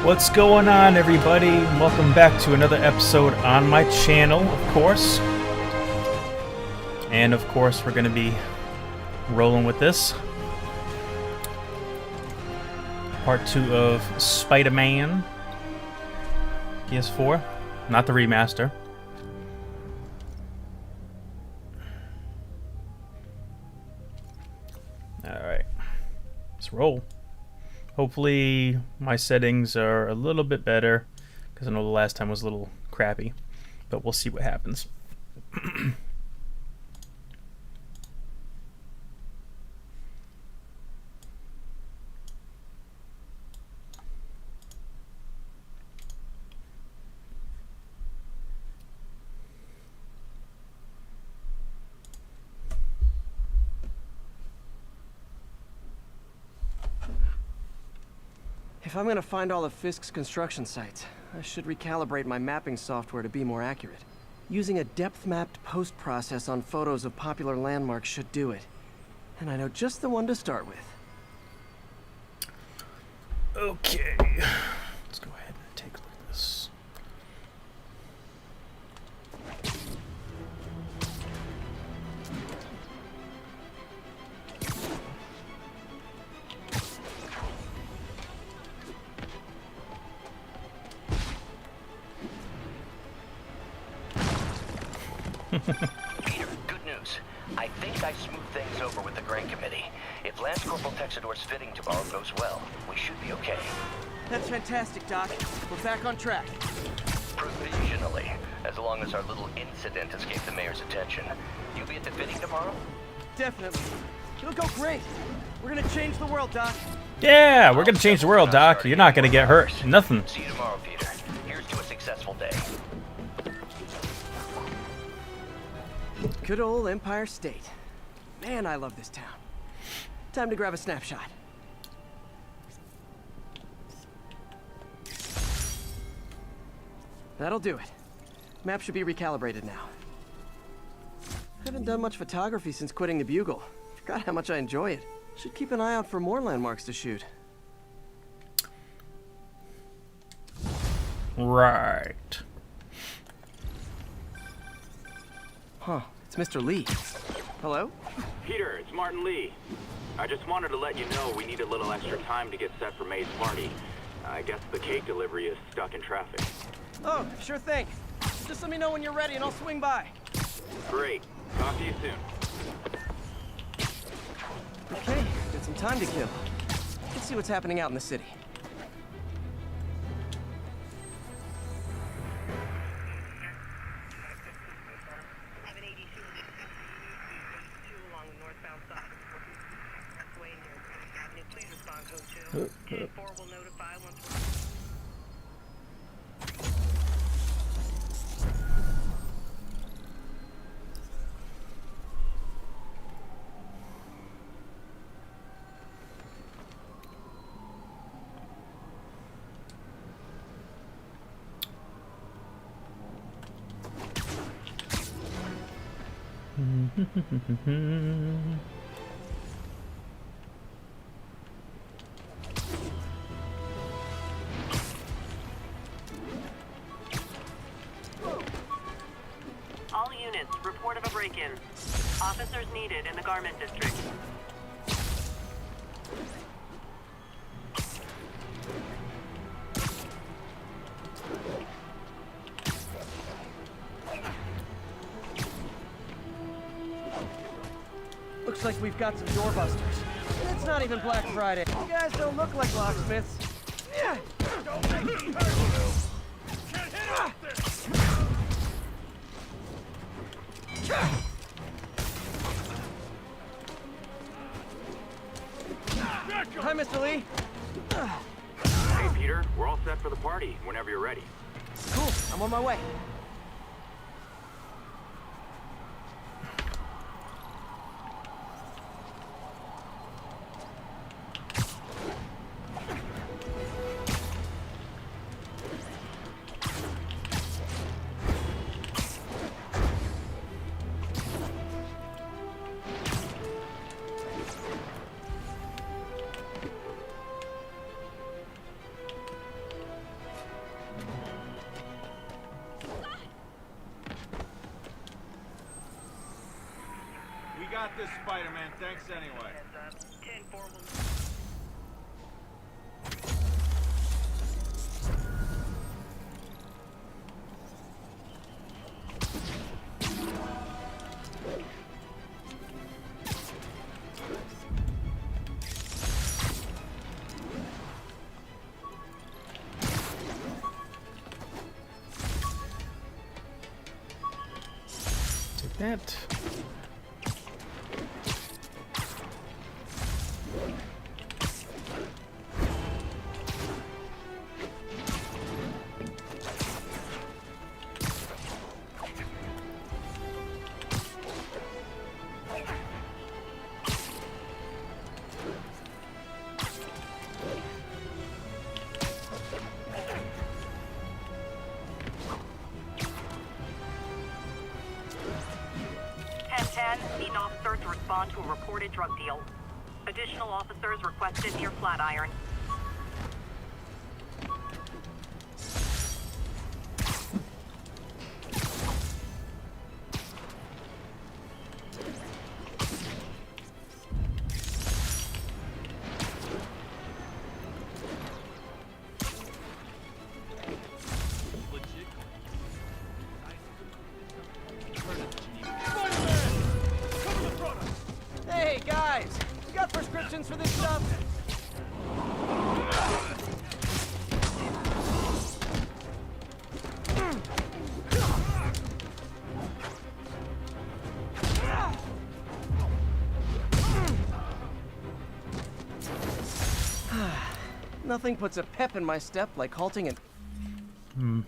What's going on, everybody? Welcome back to another episode on my channel, of course. And of course, we're going to be rolling with this. Part 2 of Spider-Man PS4, not the remaster. Alright, let's roll. Hopefully my settings are a little bit better, because I know the last time was a little crappy, but we'll see what happens. If I'm gonna find all of Fisk's construction sites, I should recalibrate my mapping software to be more accurate. Using a depth-mapped post-process on photos of popular landmarks should do it. And I know just the one to start with. Okay, let's go ahead and take a look at this. Peter, good news. I think I smoothed things over with the Grant Committee. If Lance Corporal Texador's fitting tomorrow goes well, we should be okay. That's fantastic, Doc. We're back on track. Provisionally, as long as our little incident escaped the mayor's attention. You'll be at the fitting tomorrow? Definitely. It'll go great. We're gonna change the world, Doc. Yeah, we're gonna change the world, Doc. You're not gonna get hurt. Nothing. See you tomorrow, Peter. Here's to a successful day. Good old Empire State. Man, I love this town. Time to grab a snapshot. That'll do it. Map should be recalibrated now. Haven't done much photography since quitting the Bugle. Forgot how much I enjoy it. Should keep an eye out for more landmarks to shoot. Right. Huh, it's Mr. Lee. Hello? Peter, it's Martin Lee. I just wanted to let you know we need a little extra time to get set for May's party. I guess the cake delivery is stuck in traffic. Oh, sure thing. Just let me know when you're ready and I'll swing by. Great. Talk to you soon. Okay, got some time to kill. Let's see what's happening out in the city. Will notify once. All units, report of a break-in. Officers needed in the garment district. Looks like we've got some doorbusters. It's not even Black Friday. You guys don't look like locksmiths. Yeah. Don't make me hurt. Can't hit off this. Hi, Mr. Lee. Hey, Peter, we're all set for the party whenever you're ready. Cool, I'm on my way. got this, Spider-Man. Thanks anyway. Take that. Need an officer to respond to a reported drug deal. Additional officers requested near Flatiron. Hey, guys! You got prescriptions for this stuff? Nothing puts a pep in my step like halting and...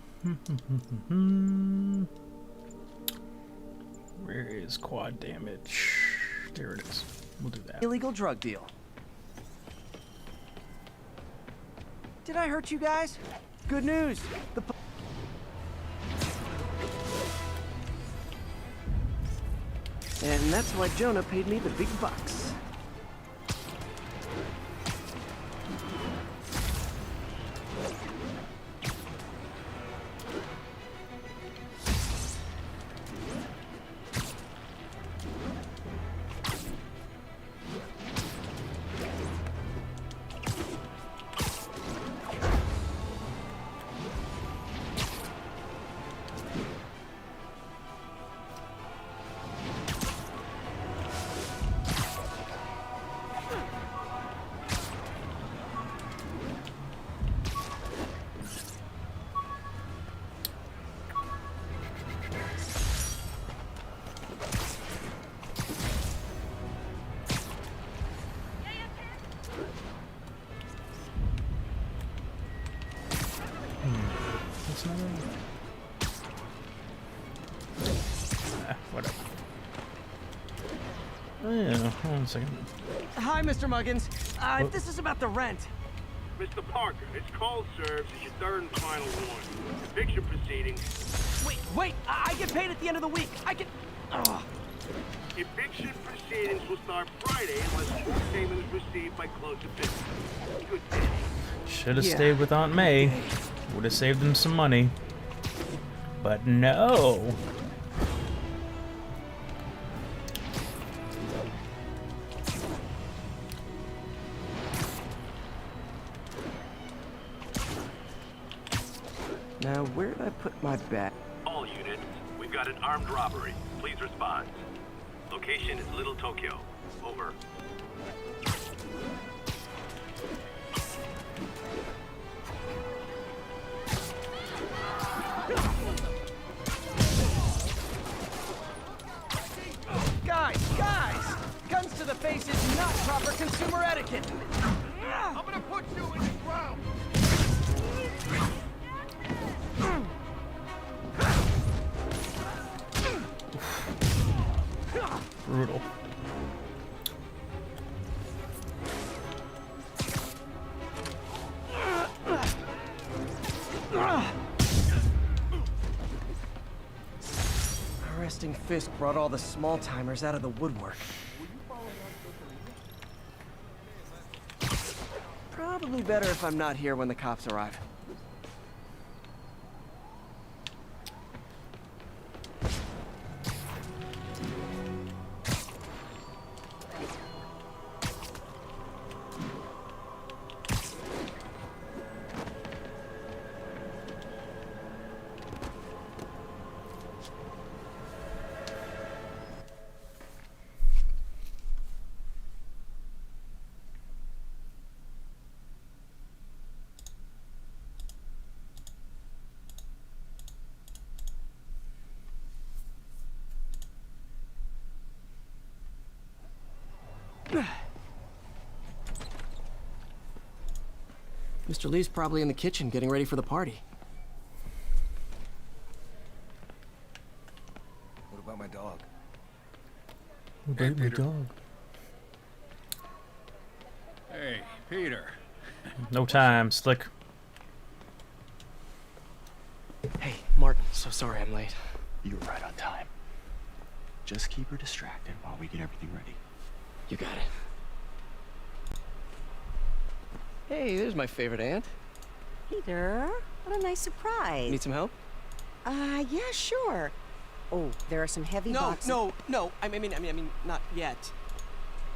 Where is quad damage? There it is. We'll do that. illegal drug deal. Did I hurt you guys? Good news. And that's why Jonah paid me the big bucks. Whatever. Oh yeah, hold on a second. Hi, Mr. Muggins. This is about the rent. Mr. Parker, this call serves as your third and final warning. Eviction proceedings. Wait! I get paid at the end of the week. I get... Ugh. Eviction proceedings will start Friday unless full payment is received by close of business. Good day. Should have Yeah. stayed with Aunt May. Would have saved him some money. But no. Now, where did I put my bag? All units, we've got an armed robbery. Please respond. Location is Little Tokyo. Over. Guys! Guns to the face is not proper consumer etiquette. I'm gonna put you in the ground. Brutal. Arresting Fisk brought all the small-timers out of the woodwork. Probably better if I'm not here when the cops arrive. Mr. Lee's probably in the kitchen getting ready for the party. What about my dog? What Hey, about my Peter. dog? Hey, Peter. No time, Slick. Hey, Martin, so sorry I'm late. You're right on time. Just keep her distracted while we get everything ready. You got it. Hey, there's my favorite aunt. Peter, what a nice surprise. Need some help? Yeah, sure. Oh, there are some heavy boxes. No. I mean, not yet.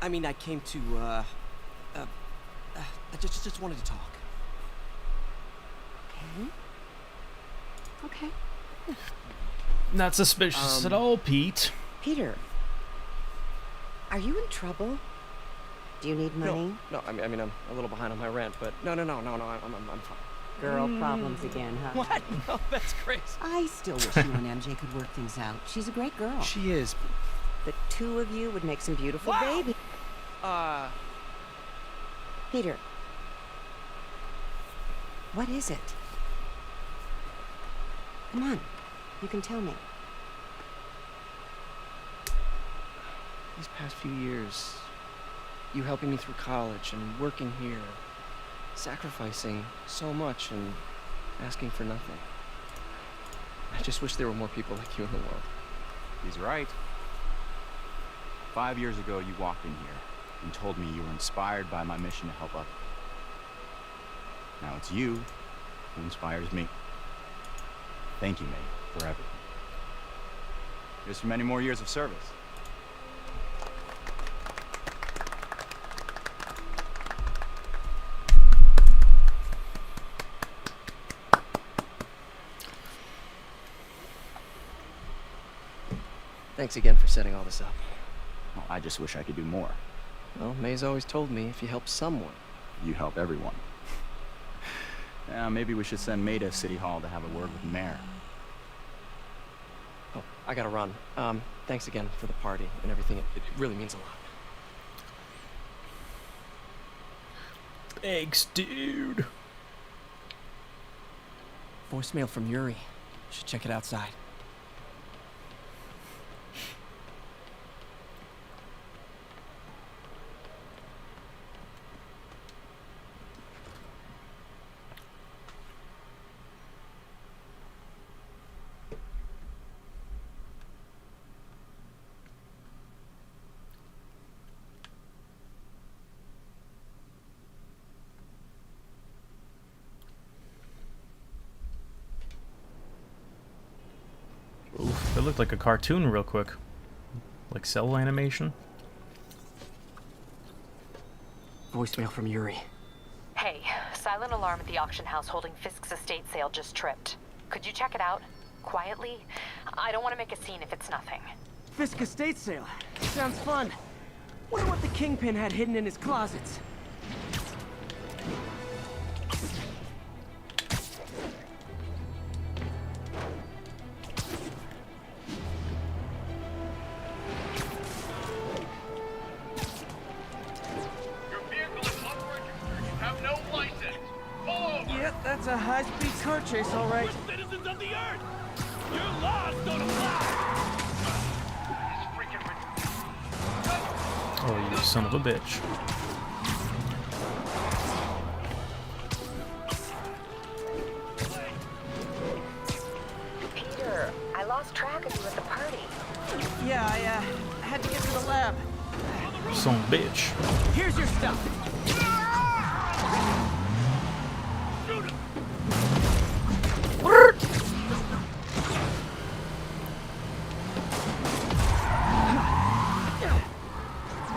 I mean, I came to, I just wanted to talk. Okay. Not suspicious at all, Pete. Peter, are you in trouble? Do you need money? No, I mean, I'm a little behind on my rent, but no, I'm fine. Girl problems again, huh? What? No, that's crazy. I still wish you and MJ could work things out. She's a great girl. She is. The two of you would make some beautiful babies. Peter, what is it? Come on, you can tell me. These past few years, you helping me through college and working here, sacrificing so much and asking for nothing. I just wish there were more people like you in the world. He's right. 5 years ago, you walked in here and told me you were inspired by my mission to help others. Now it's you who inspires me. Thank you, May, for everything. Here's for many more years of service. Thanks again for setting all this up. Well, I just wish I could do more. Well, May's always told me if you help someone. You help everyone. Maybe we should send May to City Hall to have a word with the mayor. Oh, I gotta run. Thanks again for the party and everything. It really means a lot. Thanks, dude. Voicemail from Yuri. Should check it outside. Oof, it looked like a cartoon real quick. Like cell animation. Voicemail from Yuri. Hey, silent alarm at the auction house holding Fisk's estate sale just tripped. Could you check it out? Quietly? I don't want to make a scene if it's nothing. Fisk estate sale. Sounds fun. Wonder what the Kingpin had hidden in his closets. Your vehicle is unregistered. You have no license. Pull over. Yep, that's a high-speed car chase, all right. We're citizens of the earth. Your laws don't apply. Oh, you son of a bitch. Peter, I lost track of you at the party. Yeah, I had to get to the lab. Son of a bitch. Here's your stuff.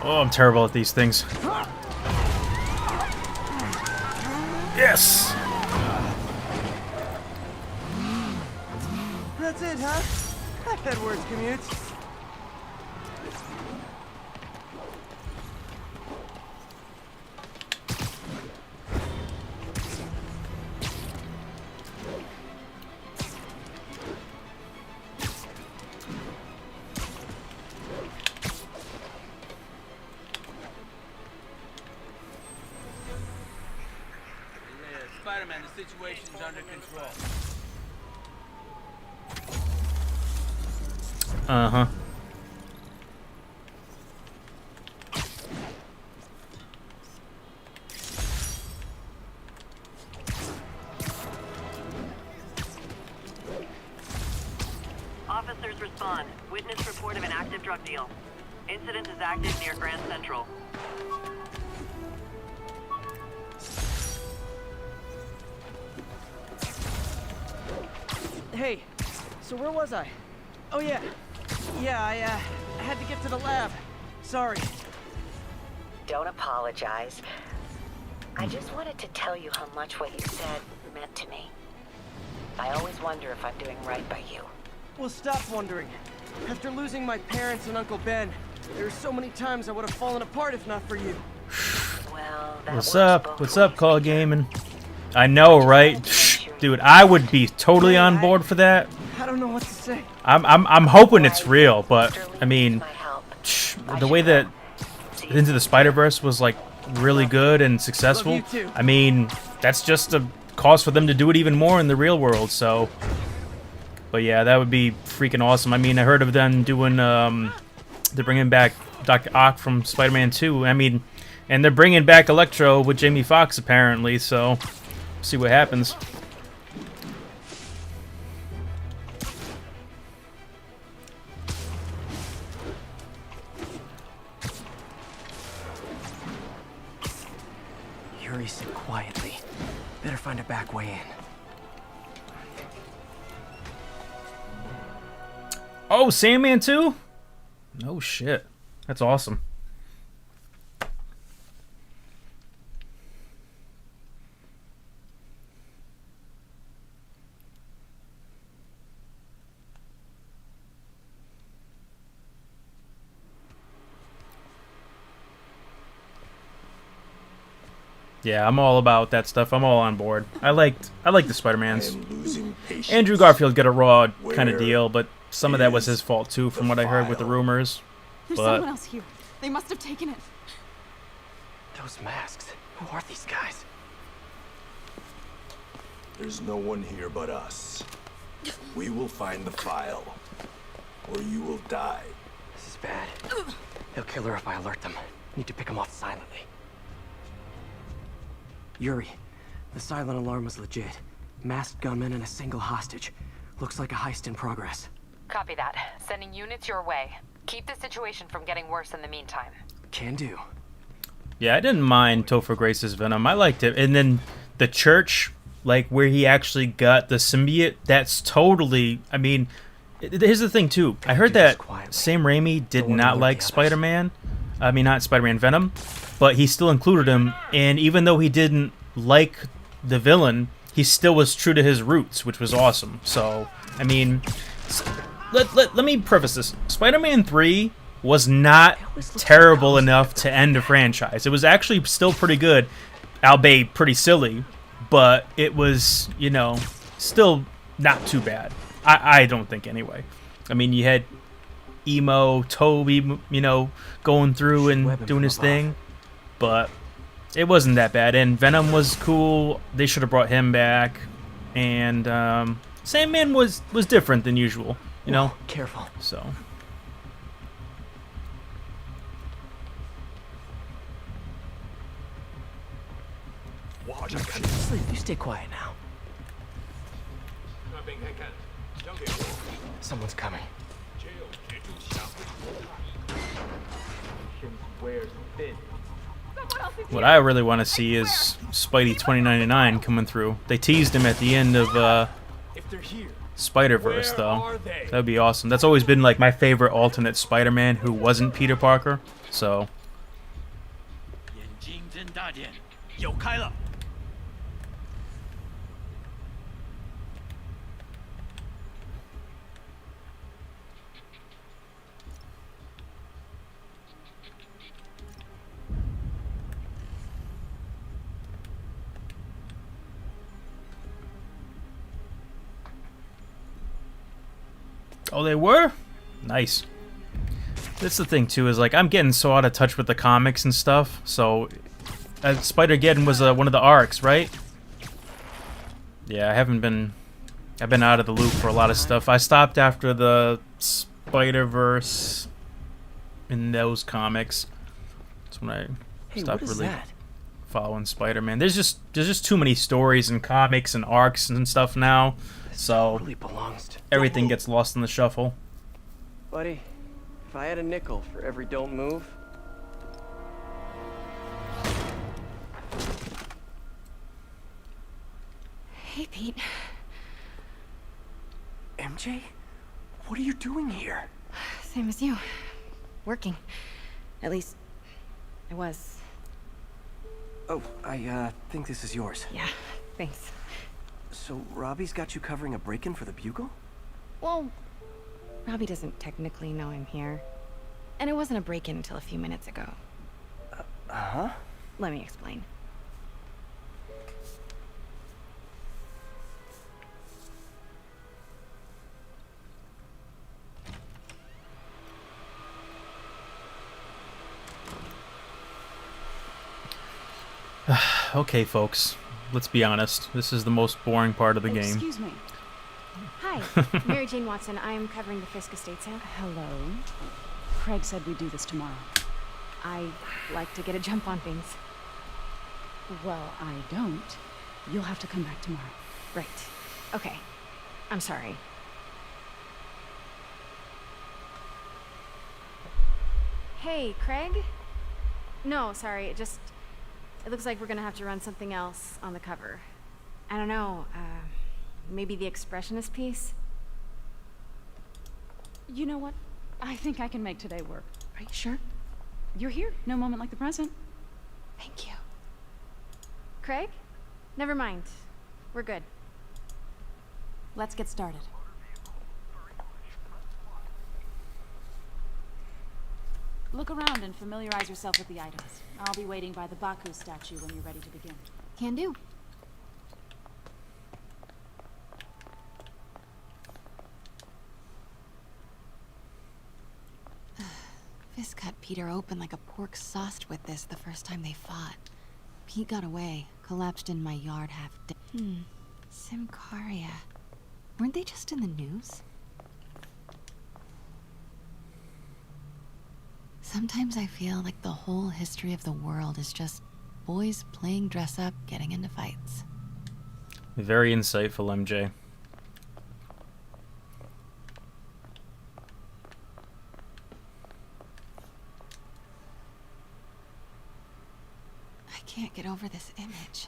Oh, I'm terrible at these things. Yes! That's it, huh? I've had worse commutes. the situation's under control. Uh-huh. Officers respond. Witness report of an active drug deal. Incident is active near Grand Central. Hey, so where was I? Oh yeah. Yeah, I had to get to the lab. Sorry. Don't apologize. I just wanted to tell you how much what you said meant to me. I always wonder if I'm doing right by you. Well, stop wondering. After losing my parents and Uncle Ben, there were so many times I would have fallen apart if not for you. Well, that What's works up? both What's up, ways, Call Peter. Gaming? I know, right? Dude, I would be totally on board for that. I don't know what to say. I'm hoping it's real, but I mean, My help. the way that Into the Spider-Verse was like really good and Love successful, you too. I mean, that's just a cause for them to do it even more in the real world. So, but yeah, that would be freaking awesome. I mean, I heard of them doing they're bringing back Dr. Ock from Spider-Man 2. I mean, and they're bringing back Electro with Jamie Foxx apparently. So, see what happens. Yuri said quietly. Better find a back way in. Oh, Sandman 2? No shit. That's awesome. Yeah, I'm all about that stuff. I'm all on board. I like the Spider-Mans. Andrew Garfield got a raw kind of deal, but some of that was his fault too, from what I heard with the rumors. There's But someone else here. They must have taken it. Those masks. Who are these guys? There's no one here but us. We will find the file, or you will die. This is bad. They'll kill her if I alert them. Need to pick them off silently. Yuri, the silent alarm was legit. Masked gunmen and a single hostage. Looks like a heist in progress. Copy that. Sending units your way. Keep the situation from getting worse in the meantime. Can do. yeah, I didn't mind Topher Grace's Venom. I liked it. And then the church, like where he actually got the symbiote, that's totally. I mean, here's the thing too. I heard that Sam Raimi did not like Spider-Man. I mean, not Spider-Man Venom, but he still included him. And even though he didn't like the villain, he still was true to his roots, which was awesome. So, I mean, let me preface this. Spider-Man 3 was not terrible enough to end a franchise. It was actually still pretty good, albeit pretty silly, but it was, you know, still not too bad. I don't think anyway. I mean, you had emo Toby, you know, going through and doing his thing, but it wasn't that bad. And Venom was cool. They should have brought him back. And Sandman was different than usual, you know. Careful. So. Sleep. You stay quiet now. Someone's coming. What I really want to see is Spidey 2099 coming through. They teased him at the end of Spider-Verse, though. That would be awesome. That's always been like my favorite alternate Spider-Man who wasn't Peter Parker. So. Oh, they were? Nice. That's the thing, too, is like I'm getting so out of touch with the comics and stuff. So, Spider-Geddon was one of the arcs, right? Yeah, I've been out of the loop for a lot of stuff. I stopped after the Spider-Verse in those comics. That's when I stopped really following Spider-Man. There's just too many stories and comics and arcs and stuff now, so everything gets lost in the shuffle. Buddy, if I had a nickel for every don't move. Hey, Pete. MJ? What are you doing here? Same as you. Working. At least, I was. Oh, I think this is yours. Yeah, thanks. So, Robbie's got you covering a break-in for the Bugle? Well, Robbie doesn't technically know I'm here. And it wasn't a break-in until a few minutes ago. Uh-huh? Let me explain. Okay, folks, let's be honest. This is the most boring part of the game. Excuse me. Hi, Mary Jane Watson. I'm covering the Fisk estate sale. Hello. Craig said we'd do this tomorrow. I like to get a jump on things. Well, I don't. You'll have to come back tomorrow. Right. Okay. I'm sorry. Hey, Craig? No, sorry. It looks like we're gonna have to run something else on the cover. I don't know, maybe the expressionist piece? You know what? I think I can make today work. Are you sure? You're here. No moment like the present. Thank you. Craig? Never mind. We're good. Let's get started. Look around and familiarize yourself with the items. I'll be waiting by the Baku statue when you're ready to begin. Can do. Fisk cut Peter open like a pork sauced with this the first time they fought. Pete got away, collapsed in my yard half dead. Simcaria. Weren't they just in the news? Sometimes I feel like the whole history of the world is just boys playing dress up, getting into fights. Very insightful, MJ. I can't get over this image.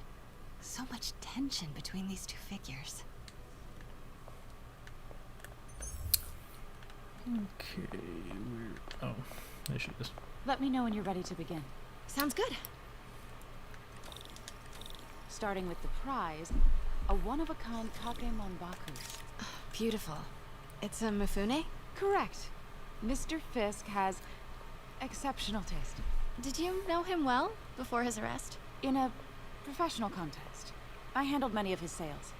So much tension between these two figures. Okay, oh, there she is. Let me know when you're ready to begin. Sounds good. Starting with the prize, a one-of-a-kind Kakemon Baku. Beautiful. It's a Mifune? Correct. Mr. Fisk has exceptional taste. Did you know him well before his arrest? In a professional context. I handled many of his sales.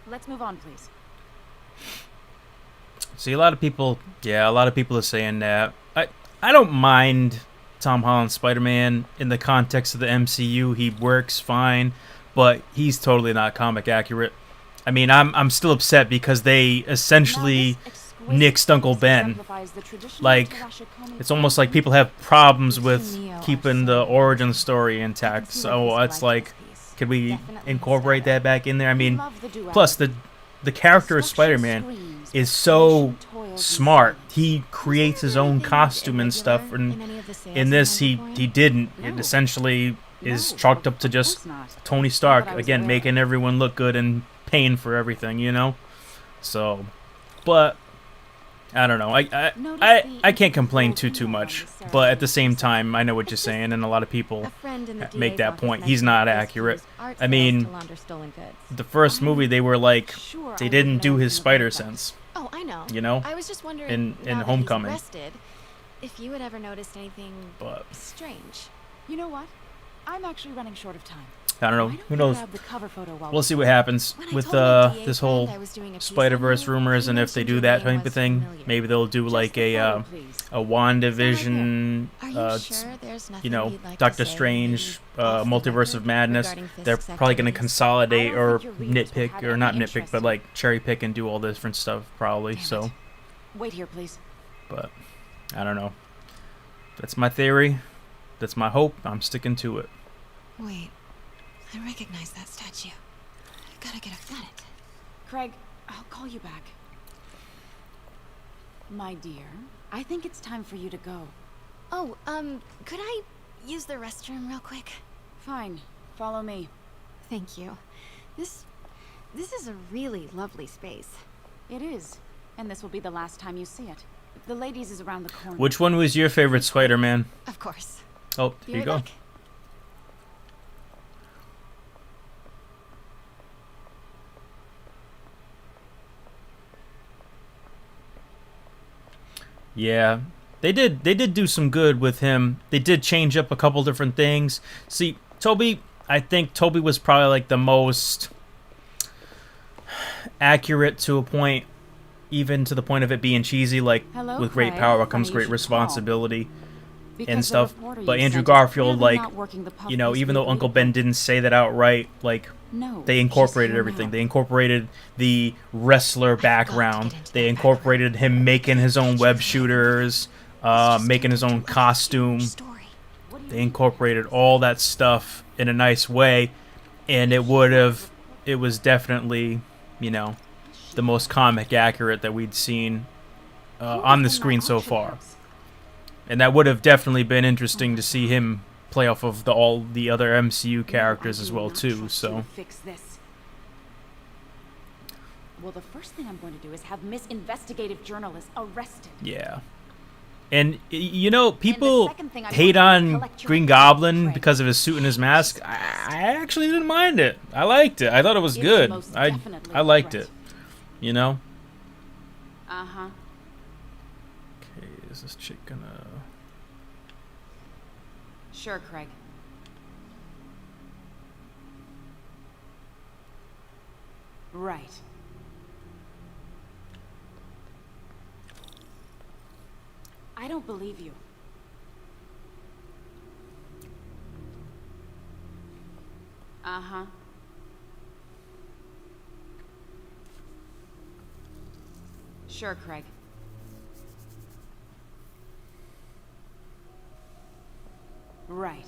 Let's move on, please. See, a lot of people are saying that. I don't mind Tom Holland's Spider-Man in the context of the MCU. He works fine, but he's totally not comic accurate. I mean, I'm still upset because they essentially nixed Uncle Ben. Like, it's almost like people have problems with keeping the origin story intact. So it's like, could we incorporate that back in there? I mean, plus the character of Spider-Man is so smart. He creates his own costume and stuff, and in this he didn't. It essentially is chalked up to just Tony Stark, again, making everyone look good and paying for everything, you know? So, but I don't know. I can't complain too much, but at the same time, I know what you're saying, and a lot of people make that point. He's not accurate. I mean, the first movie, they were like, they didn't do his spider sense. Oh, I know. You know? I was just wondering, in Homecoming. Arrested, if you had ever noticed anything strange. You know what? I'm actually running short of time. I don't know. Who knows? Grab the cover photo while We'll see what happens with this whole Spider-Verse rumors, and if they do that type of thing, maybe they'll do like a WandaVision, you know, Doctor Strange, Multiverse of Madness. They're probably going to consolidate or nitpick, or not nitpick, but like cherry pick and do all the different stuff probably. So, wait here, please. But I don't know. That's my theory. That's my hope. I'm sticking to it. Wait, I recognize that statue. I gotta get a... Got it. Craig, I'll call you back. My dear, I think it's time for you to go. Oh, could I use the restroom real quick? Fine. Follow me. Thank you. This is a really lovely space. It is. And this will be the last time you see it. The ladies is around the corner. Which one was your favorite Spider-Man? Of course. Oh, here you go. Yeah, they did do some good with him. They did change up a couple different things. See, Toby, I think Toby was probably like the most accurate to a point, even to the point of it being cheesy, like with great power comes great responsibility and stuff. But Andrew Garfield, like, you know, even though Uncle Ben didn't say that outright, like, they incorporated everything. They incorporated the wrestler background. They incorporated him making his own web shooters, making his own costume. They incorporated all that stuff in a nice way, and it was definitely, you know, the most comic accurate that we'd seen on the screen so far. And that would have definitely been interesting to see him play off of all the other MCU characters as well too. So fix this. Well, the first thing I'm going to do is have Miss Investigative Journalist arrested. Yeah. And you know, people hate on Green Goblin because of his suit and his mask. I actually didn't mind it. I liked it. I thought it was good. I liked it. You know? Uh-huh. Okay, is this chick gonna... Sure, Craig. Right. I don't believe you. Uh-huh. Sure, Craig. Right.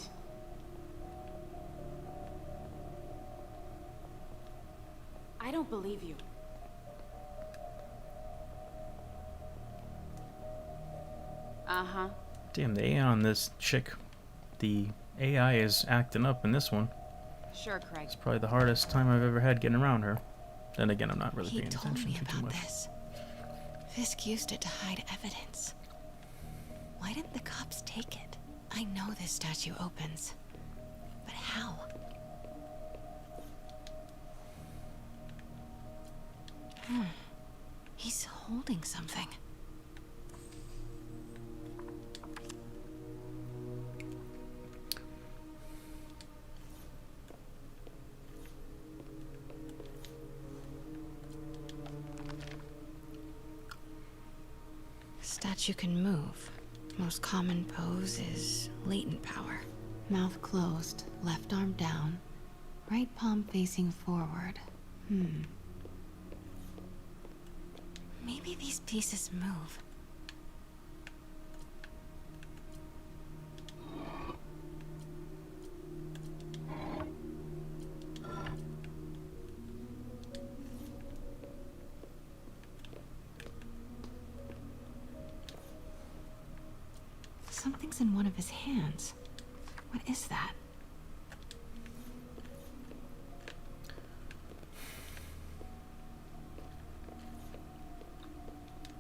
I don't believe you. Uh-huh. Damn, the AI on this chick, the AI is acting up in this one. Sure, Craig. It's probably the hardest time I've ever had getting around her. Then again, I'm not really paying attention too much. This. Fisk used it to hide evidence. Why didn't the cops take it? I know this statue opens, but how? He's holding something. Statue can move. Most common pose is latent power. Mouth closed, left arm down, right palm facing forward. Maybe these pieces move. Something's in one of his hands. What is that?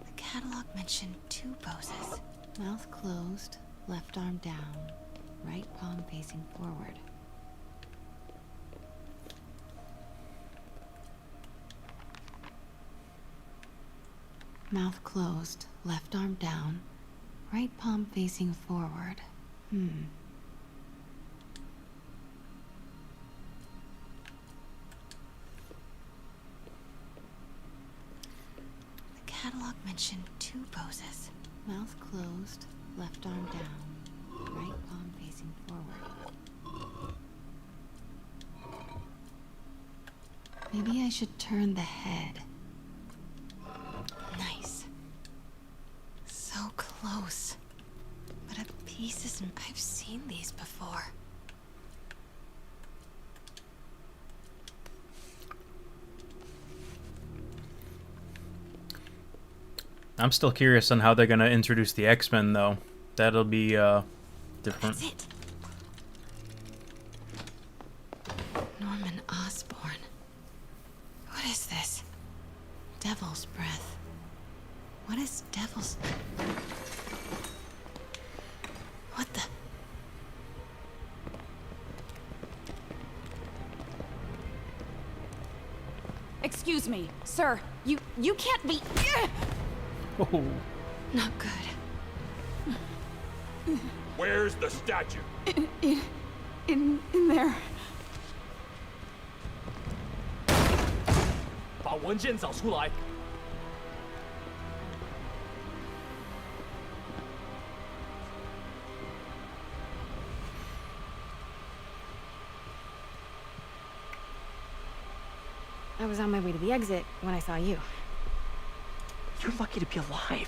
The catalog mentioned 2 poses. Mouth closed, left arm down, right palm facing forward. Mouth closed, left arm down, right palm facing forward. catalog mentioned 2 poses. Mouth closed, left arm down, right palm facing forward. Maybe I should turn the head. Nice. So close. But a piece isn't... I've seen these before. I'm still curious on how they're gonna introduce the X-Men, though. That'll be different. That's it. Norman Osborn. What is this? Devil's breath. What is devil's... What the... Excuse me, sir. You can't be... Oh. Not good. Where's the statue? In there. 把文件找出来。 I was on my way to the exit when I saw you. You're lucky to be alive.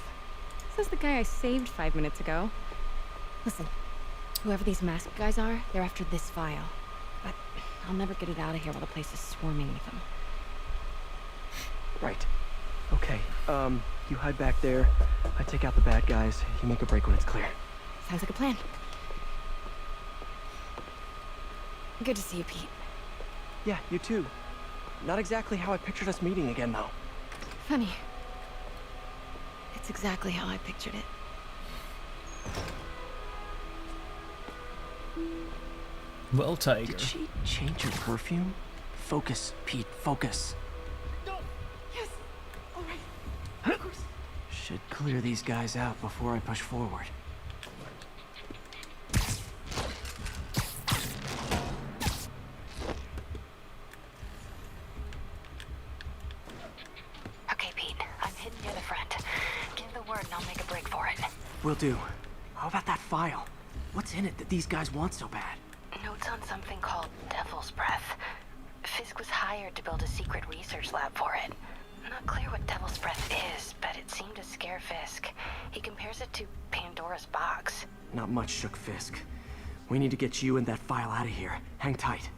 Says the guy I saved 5 minutes ago. Listen, whoever these masked guys are, they're after this file. But I'll never get it out of here while the place is swarming with them. Right. Okay, you hide back there. I take out the bad guys. You make a break when it's clear. Sounds like a plan. Good to see you, Pete. Yeah, you too. Not exactly how I pictured us meeting again, though. Funny. It's exactly how I pictured it. Well, Tiger. Did she change her perfume? Focus, Pete, focus. No! Yes! Alright. Of course. Should clear these guys out before I push forward. Okay, Pete. I'm hidden near the front. Give the word and I'll make a break for it. Will do. How about that file? What's in it that these guys want so bad? Notes on something called Devil's Breath. Fisk was hired to build a secret research lab for it. Not clear what Devil's Breath is, but it seemed to scare Fisk. He compares it to Pandora's box. Not much shook Fisk. We need to get you and that file out of here. Hang tight.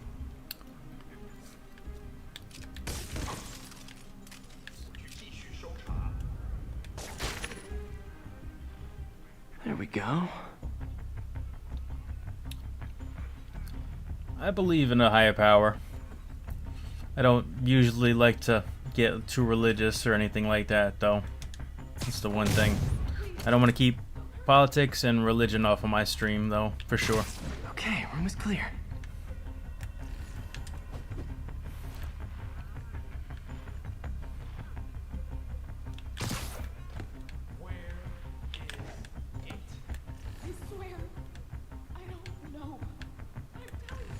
There we go. I believe in a higher power. I don't usually like to get too religious or anything like that, though. That's the one thing. I don't want to keep politics and religion off of my stream, though, for sure. Okay, room is clear. I swear, I don't know. I'm telling you,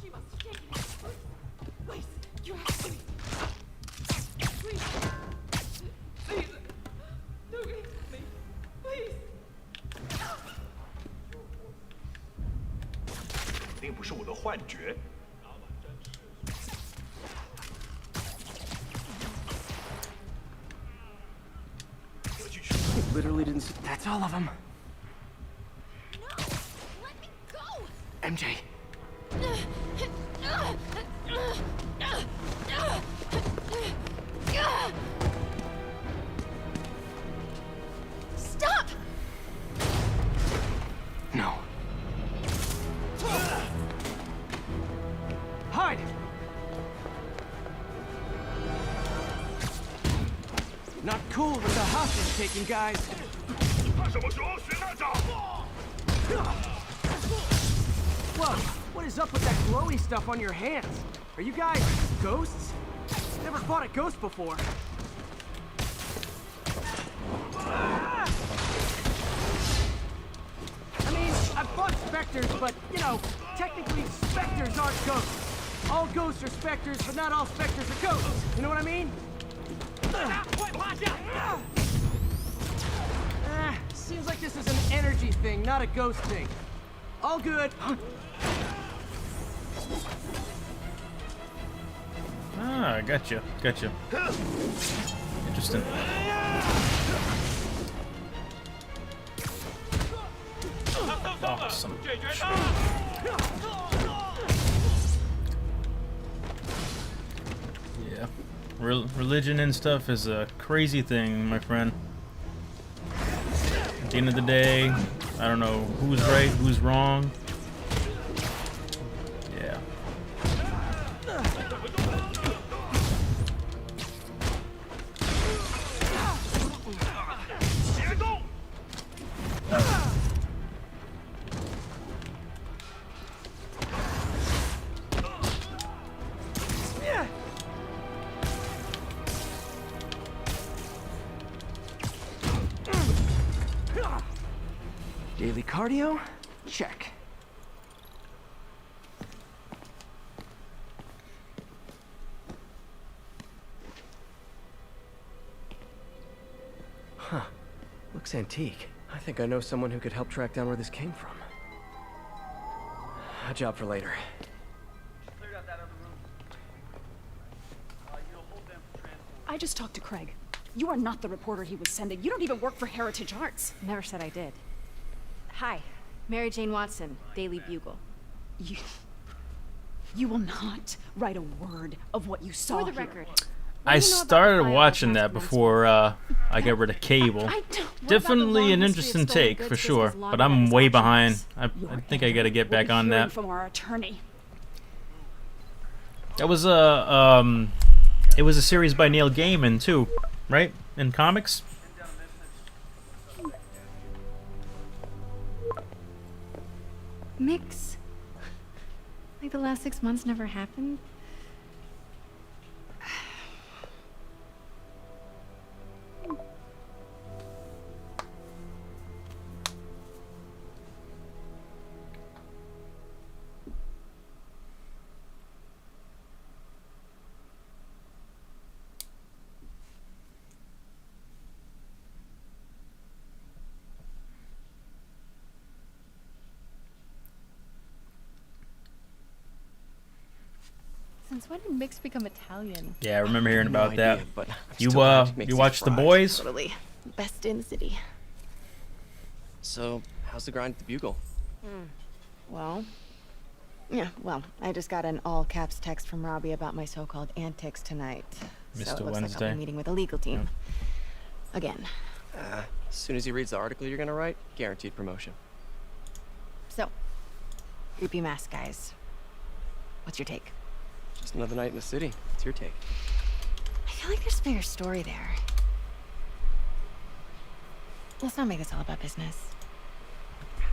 she must have taken it. Please, you have to. Please, please, don't get me, please. 并不是我的幻觉。 It literally didn't. That's all of them. No, let me go. MJ. Stop! No. Hide! Not cool with the hostage taking, guys. 他什么时候学那招？ Whoa, what is up with that glowy stuff on your hands? Are you guys ghosts? Never fought a ghost before. I mean, I've fought specters, but, you know, technically specters aren't ghosts. All ghosts are specters, but not all specters are ghosts. You know what I mean? Seems like this is an energy thing, not a ghost thing. All good. Ah, gotcha. Interesting. Awesome. Yeah. Religion and stuff is a crazy thing, my friend. At the end of the day, I don't know who's right, who's wrong. Yeah. Daily cardio? Check. Huh. Looks antique. I think I know someone who could help track down where this came from. A job for later. I just talked to Craig. You are not the reporter he was sending. You don't even work for Heritage Arts. Never said I did. Hi, Mary Jane Watson, Daily Bugle. You will not write a word of what you saw For the here. record. I started watching that before I got rid of cable. Definitely an interesting take for sure, but I'm way behind. I think I got to get back on that. From our attorney. That was it was a series by Neil Gaiman too, right? In comics. Mix. Like the last 6 months never happened? Since when did Mix become Italian? Yeah, I remember hearing about that. But You watched The Boys? Totally. Best in the city. So, how's the grind at the Bugle? Well, I just got an all-caps text from Robbie about my so-called antics tonight. So Mr. it looks like I'll Wednesday. be meeting with a legal team. Again. As soon as he reads the article you're gonna write, guaranteed promotion. So, creepy mask guys. What's your take? Just another night in the city. What's your take? I feel like there's a bigger story there. Let's not make this all about business.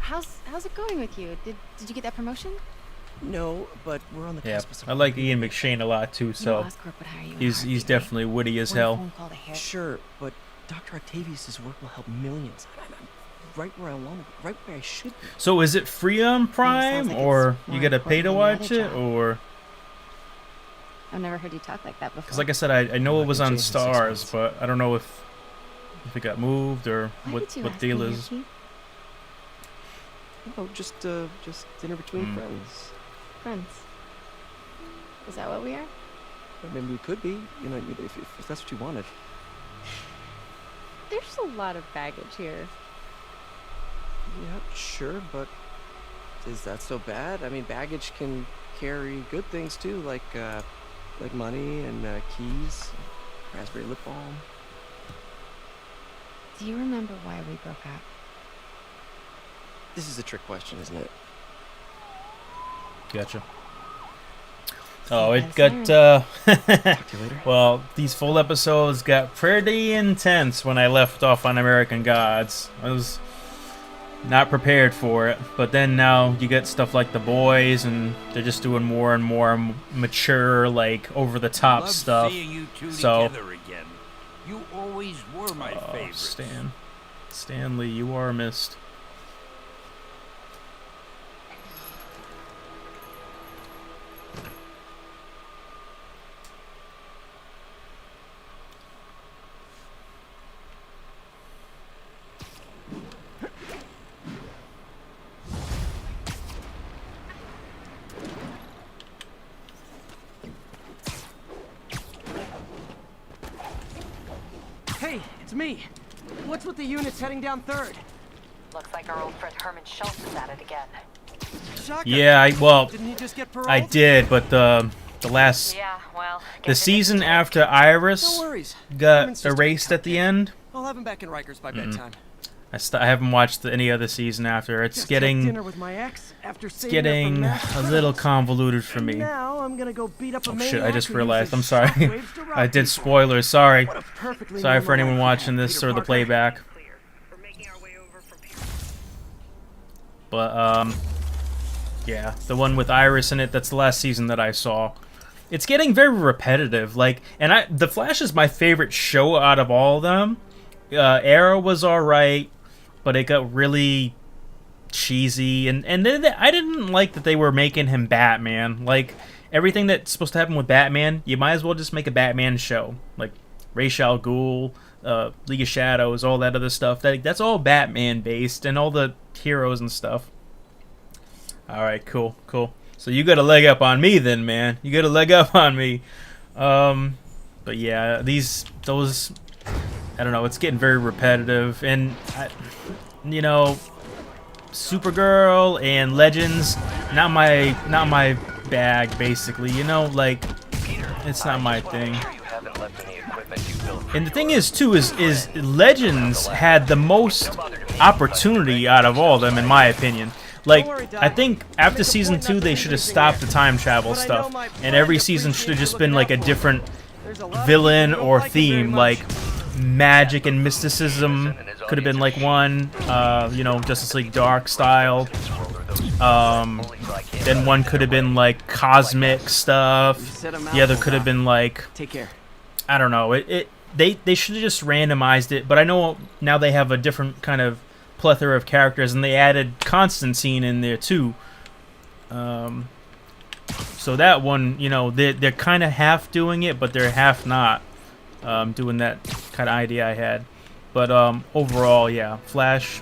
How's it going with you? Did you get that promotion? No, but we're on the Yeah, cusp of I like Ian McShane a lot too. So Oscorp would hire you in a he's heartbeat, definitely witty as One hell. phone call to Harry. Sure, but Dr. Octavius' work will help millions. I'm right where I want to be, right where I should be. So is it free on Prime, like or it's you more gotta pay to important watch than the it, other job. or? I've never heard you talk like that before. Because like I said, I know it was on Change in 6 Stars, months. but I don't know if it got moved or Why what did you what ask deal me, is. Yuki? Oh, just dinner between friends. Friends. Is that what we are? I mean, we could be. You know, if that's what you wanted. There's a lot of baggage here. Yeah, sure, but is that so bad? I mean, baggage can carry good things too, like money and keys, raspberry lip balm. Do you remember why we broke up? This is a trick question, isn't it? Gotcha. Oh, it Yes, got Talk to you later. well, these full episodes got pretty intense when I left off on American Gods. I was not prepared for it, but then now you get stuff like The Boys, and they're just doing more and more mature, like over the top Love stuff. seeing you two So, together again. You always were my favorite. Stanley, you are missed. It's me. What's with the units heading down 3rd? Looks like our old friend Herman Schultz is at it again. Shocker. Yeah, Didn't he just get I paroled? did, but the last the season after Iris No worries. got Herman's just a erased at the end. I'll have him back in Rikers by bedtime. I haven't watched any other season after. It's Just had getting dinner with my ex after it's saving her from getting mass a little convoluted for And me. now I'm gonna go beat up a Oh maniac shit! I just who realized. uses I'm sorry. shockwaves to rob I did people. spoilers. Sorry. What a perfectly Sorry for normal anyone life watching you this have, or the Peter playback. But yeah, the one with Iris in it. That's the last season that I saw. It's getting very repetitive. Like, and The Flash is my favorite show out of all of them. Arrow was alright, but it got really cheesy, and then I didn't like that they were making him Batman. Like, everything that's supposed to happen with Batman, you might as well just make a Batman show. Like Ra's al Ghul, League of Shadows, all that other stuff. That's all Batman based, and all the heroes and stuff. All right, cool. So you got a leg up on me then, man. You got a leg up on me. But yeah, those, I don't know. It's getting very repetitive, and you know, Supergirl and Legends, not my bag, basically. You know, like, it's not my thing. And the thing is too is Legends had the most opportunity out of all of them, in my opinion. Like, I think after season 2 they should have stopped the time travel stuff, and every season should have just been like a different villain or theme. Like, magic and mysticism could have been like one, you know, Justice League Dark style. Then one could have been like cosmic stuff. The other could have been like, Take care. I don't know. They should have just randomized it. But I know now they have a different kind of plethora of characters, and they added Constantine in there too. So that one, you know, they're kind of half doing it, but they're half not doing that kind of idea I had. But overall, yeah, Flash,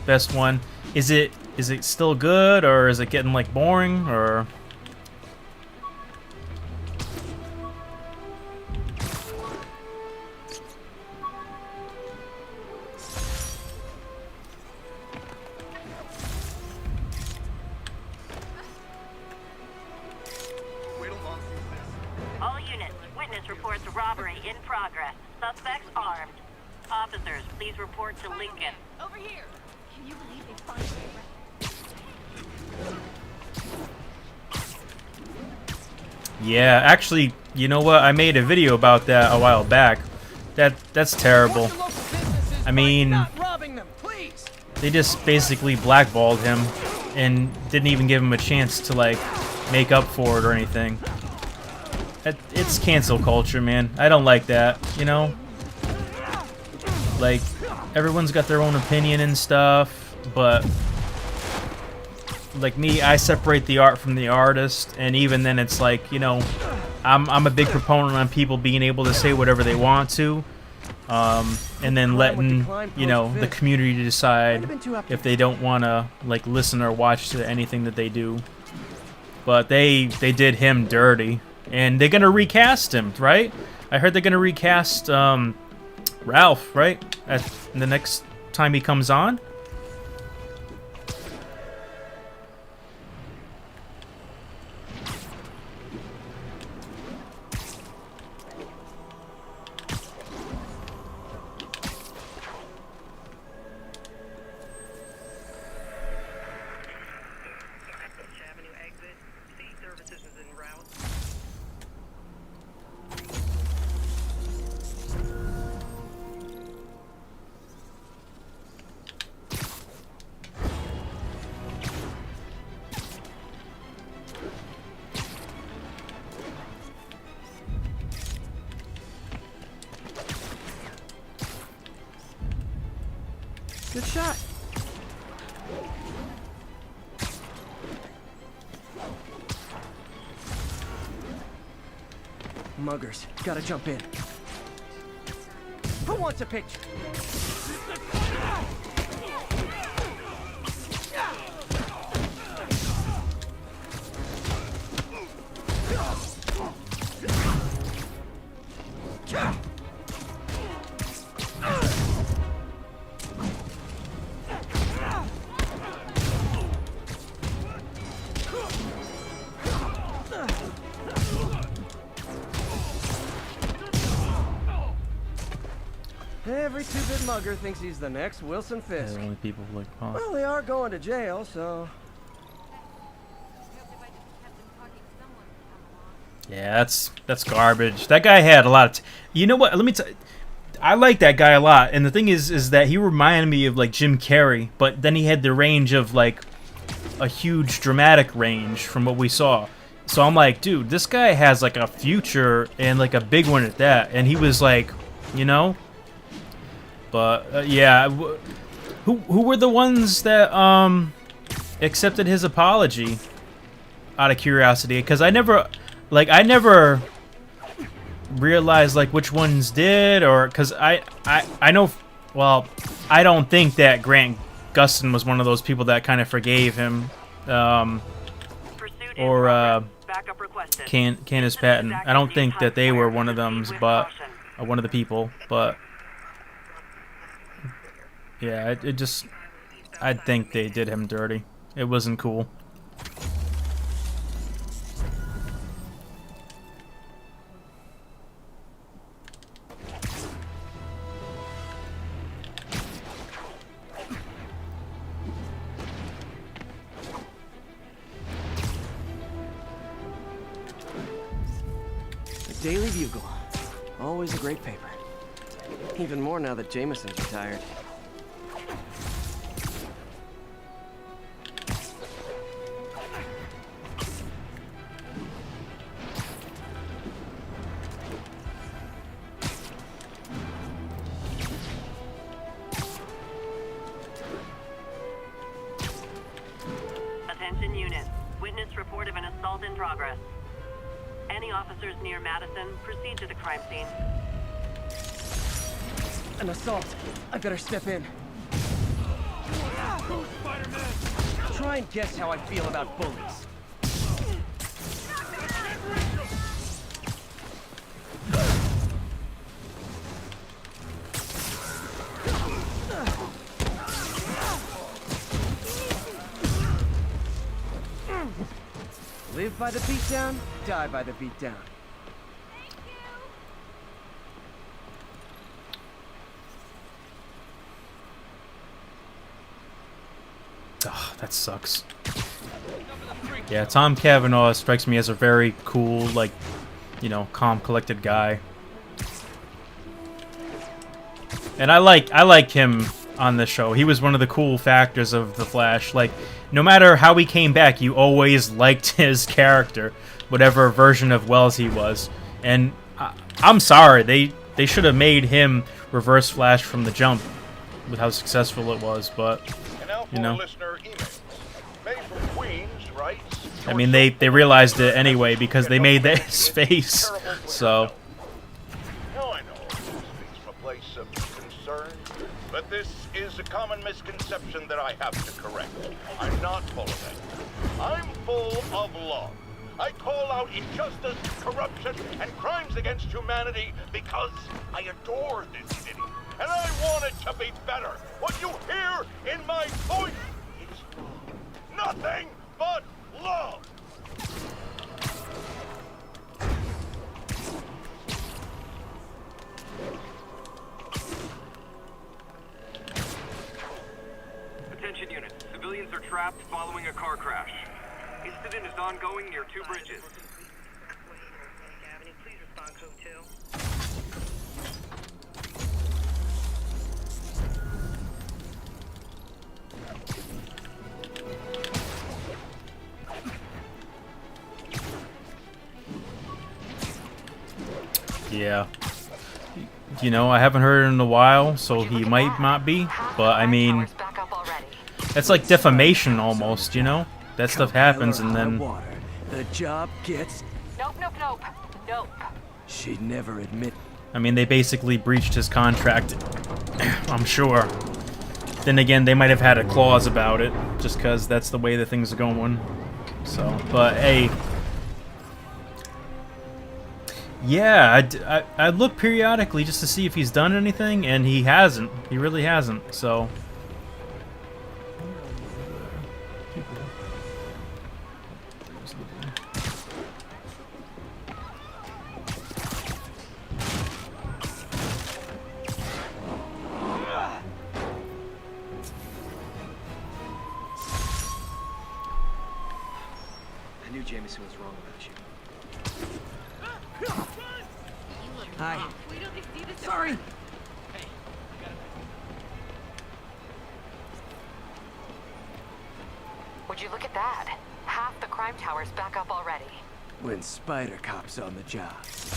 best one. Is it still good, or is it getting like boring, or? All units, witness reports a robbery in progress. Suspects armed. Officers, please report to Lincoln. Over here. Can you believe they finally Yeah, actually, you know what? I made a video about that a while back. That's terrible. I mean, they just basically blackballed him and didn't even give him a chance to like make up for it or anything. It's cancel culture, man. I don't like that, you know? Like, everyone's got their own opinion and stuff, but like me, I separate the art from the artist, and even then it's like, you know, I'm a big proponent on people being able to say whatever they want to, and then letting, you know, the community decide if they don't want to like listen or watch to anything that they do. But they did him dirty, and they're gonna recast him, right? I heard they're gonna recast Ralph, right? At the next time he comes on. Good shot. Muggers, gotta jump in. Who wants a picture? Every two-bit mugger thinks he's the next Wilson Fisk. The only people like, oh. Well, they are going to jail, so... Yeah, that's garbage. That guy had a lot of... You know what? Let me tell you. I like that guy a lot. And the thing is that he reminded me of, like, Jim Carrey. But then he had the range of, like, a huge dramatic range from what we saw. So I'm like, dude, this guy has, like, a future and, like, a big one at that. And he was, like, you know... But, yeah. Who were the ones that, accepted his apology? Out of curiosity. Because I never realized like which ones did, or because I know, well, I don't think that Grant Gustin was one of those people that kind of forgave him, or Candace Patton. I don't think that they were one of them, but one of the people. But yeah, it just, I think they did him dirty. It wasn't cool. Daily Bugle. Always a great paper. Even more now that Jameson's retired. Attention units. Witness report of an assault in progress. Any officers near Madison, proceed to the crime scene. An assault. I better step in. Spider-Man! Try and guess how I feel about bullies. Live by the beatdown, die by the beatdown. Oh, that sucks. Yeah, Tom Cavanaugh strikes me as a very cool, like, you know, calm, collected guy. And I like him on this show. He was one of the cool factors of The Flash. Like, no matter how he came back, you always liked his character, whatever version of Wells he was. And I'm sorry, they should have made him Reverse Flash from the jump with how successful it was, but, you know. I mean, they realized it anyway because they made that his face, so... Now I know this speaks from a place of concern, but this is a common misconception that I have to correct. I'm not full of it. I'm full of love. I call out injustice, corruption, and crimes against humanity because I adore this city, and I want it to be better. What you hear in my voice is nothing but love. Attention units. Civilians are trapped following a car crash. Incident is ongoing near two bridges. Yeah. You know, I haven't heard it in a while, so he might not be, but I mean, that's like defamation almost, you know? That stuff happens and then... The job gets... Nope, nope, nope. Nope. She'd never admit... I mean, they basically breached his contract, I'm sure. Then again, they might have had a clause about it, just because that's the way that things are going. So, but hey... Yeah, I look periodically just to see if he's done anything, and he hasn't. He really hasn't, so... I knew Jameson was wrong about you. Hi. Sorry. Would you look at that? Half the crime tower's back up already. When Spider Cop's on the job,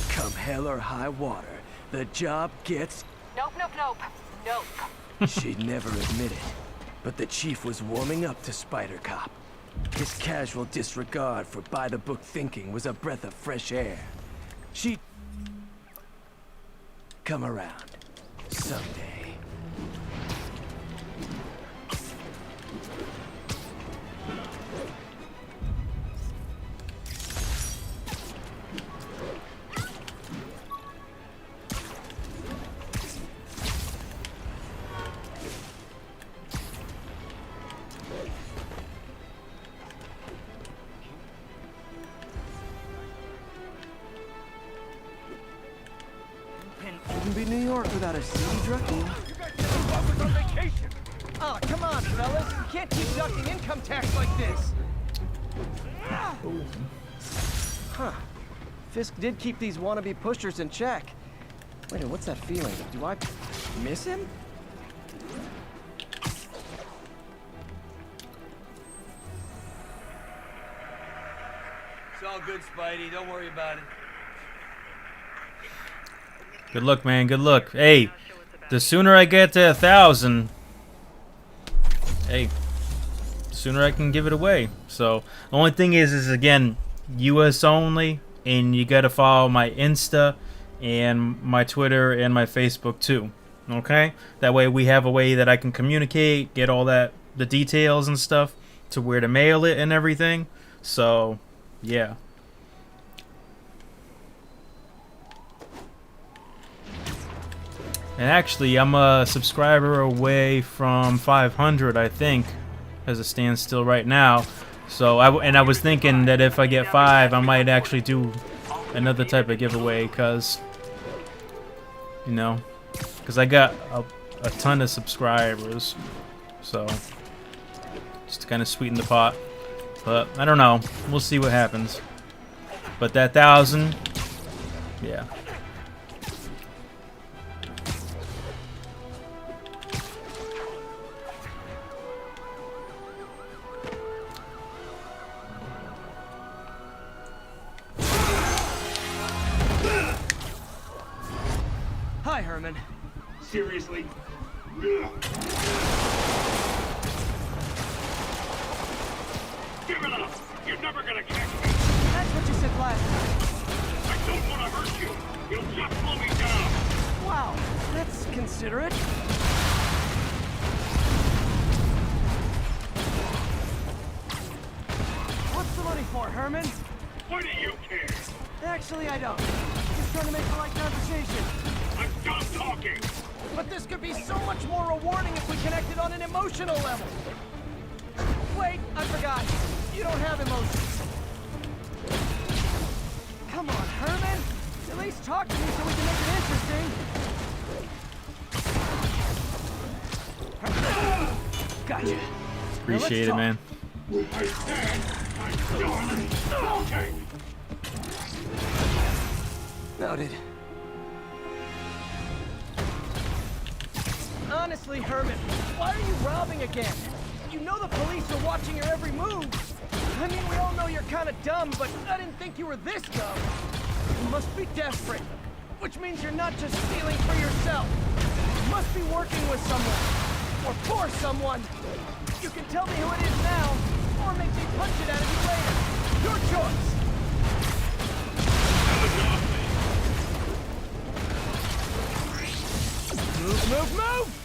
come hell or high water, the job gets... Nope. She'd never admit it, but the chief was warming up to Spider Cop. His casual disregard for by-the-book thinking was a breath of fresh air. She'd come around someday. Wouldn't be New York without a seedy drug deal. Oh, come on, fellas. You can't keep ducking income tax like this. Huh. Fisk did keep these wannabe pushers in check. Wait a minute, what's that feeling? Do I miss him? It's all good, Spidey. Don't worry about it. Good luck, man. Good luck. Hey, the sooner I get to 1,000, hey, the sooner I can give it away. So the only thing is again, U.S. only, and you gotta follow my Insta and my Twitter and my Facebook too. Okay, that way we have a way that I can communicate, get all that, the details and stuff, to where to mail it and everything. So yeah. And actually, I'm a subscriber away from 500, I think, as it stands still right now. So I was thinking that if I get 5, I might actually do another type of giveaway, cause you know, cause I got a ton of subscribers, so just to kind of sweeten the pot. But I don't know. We'll see what happens. But that 1,000, yeah. Hi, Herman. Seriously? Give it up! You're never gonna catch me! That's what you said last time. I don't want to hurt you! You'll just slow me down! Wow, that's considerate. What's the money for, Herman? Why do you care? Actually, I don't. Just trying to make polite conversation. I'm done talking! But this could be so much more rewarding if we connected on an emotional level. Wait, I forgot. You don't have emotions. Come on, Herman. At least talk to me so we can make it interesting. Gotcha. Appreciate it, man. I said I'm done talking! Noted. Honestly, Herman, why are you robbing again? You know the police are watching your every move. I mean, we all know you're kind of dumb, but I didn't think you were this dumb. You must be desperate, which means you're not just stealing for yourself. You must be working with someone, or for someone. You can tell me who it is now, or make me punch it out of you later. Your choice. Move, move, move!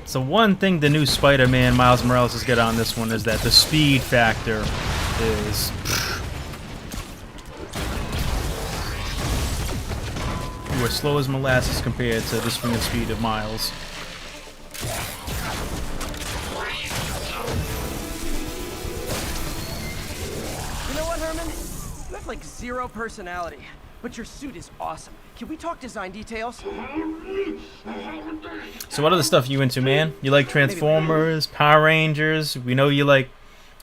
So one thing the new Spider-Man Miles Morales has got on this one is that the speed factor is who are slow as molasses compared to the swinging speed of Miles. You know what, Herman? You have like zero personality, but your suit is awesome. Can we talk design details? So what other stuff you into, man? You like Transformers, Power Rangers? We know you like,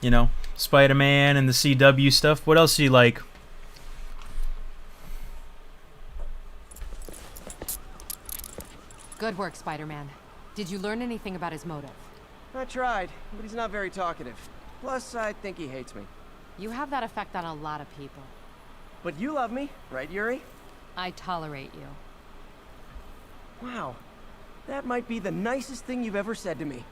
you know, Spider-Man and the CW stuff. What else do you like? Good work, Spider-Man. Did you learn anything about his motive? I tried, but he's not very talkative. Plus, I think he hates me. You have that effect on a lot of people. But you love me, right, Yuri? I tolerate you. Wow. That might be the nicest thing you've ever said to me.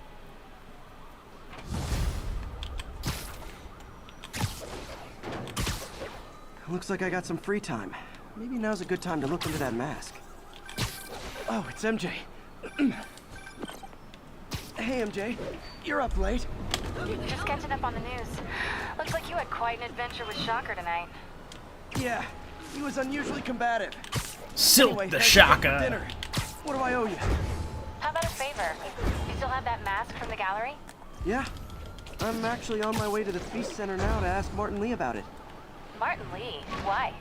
Looks like I got some free time. Maybe now's a good time to look into that mask. Oh, it's MJ. Hey, MJ. You're up late. Just catching up on the news. Looks like you had quite an adventure with Shocker tonight. Yeah, he was unusually combative. Silk Anyway, the thanks again for Shocker. dinner. What do I owe you? How about a favor? You still have that mask from the gallery? Yeah. I'm actually on my way to the Feast Center now to ask Martin Lee about it. Martin Lee? Why?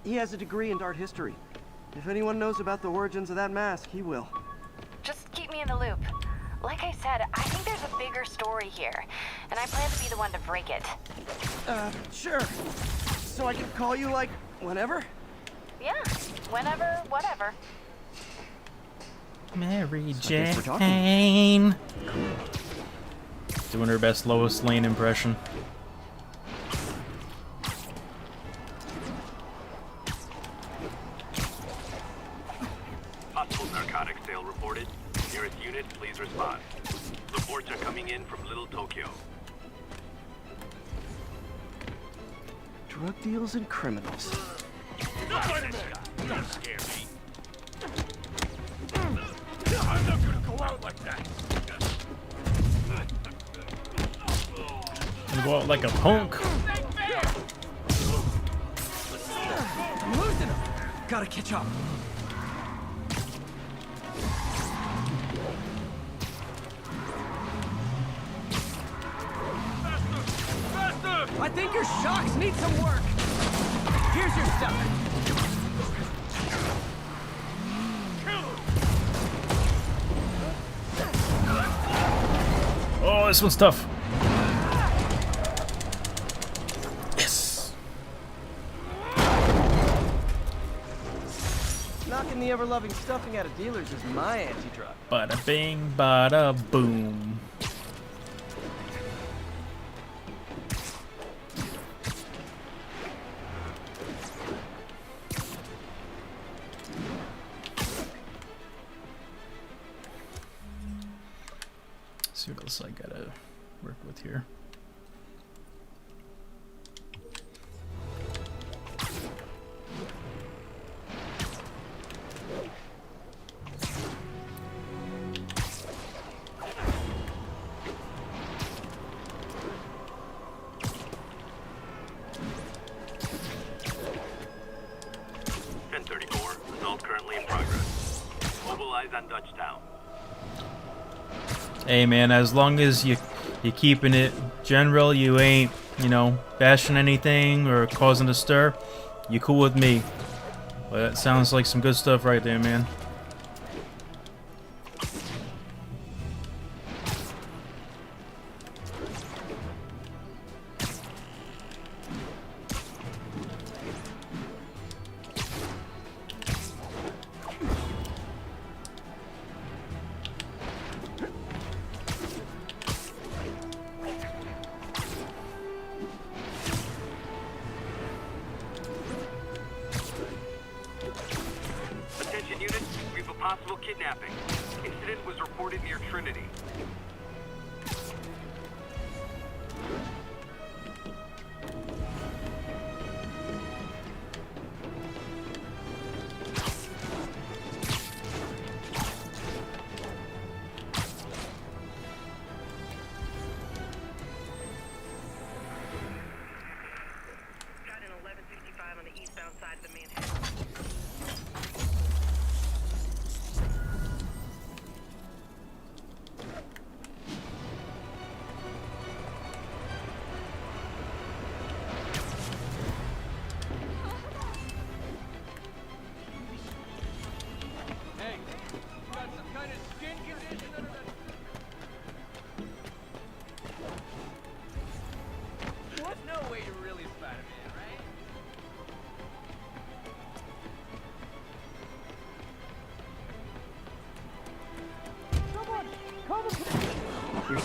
He has a degree in art history. If anyone knows about the origins of that mask, he will. Just keep me in the loop. Like I said, I think there's a bigger story here, and I plan to be the one to break it. Sure. So I can call you, like, whenever? Yeah, whenever, whatever. Mary guess we're talking. Jane. Doing her best Lois Lane impression. Possible narcotics sale reported. Nearest unit, please respond. Reports are coming in from Little Tokyo. Drug deals and criminals. Don't scare me. I'm not gonna go out like that. You go out like a punk. I'm losing him. Gotta catch up. I think your shocks need some work. Here's your stuff. Oh, this one's tough. Yes. Knocking the ever-loving stuffing out of dealers is my anti-drug. Bada bing, bada boom. See what else I gotta work with here. Assault currently in progress. Mobilize on Dutchtown. Hey man, as long as you're keeping it general, you ain't, you know, bashing anything or causing a stir, you cool with me. Well, that sounds like some good stuff right there, man. Attention units, we have a possible kidnapping. Incident was reported near Trinity.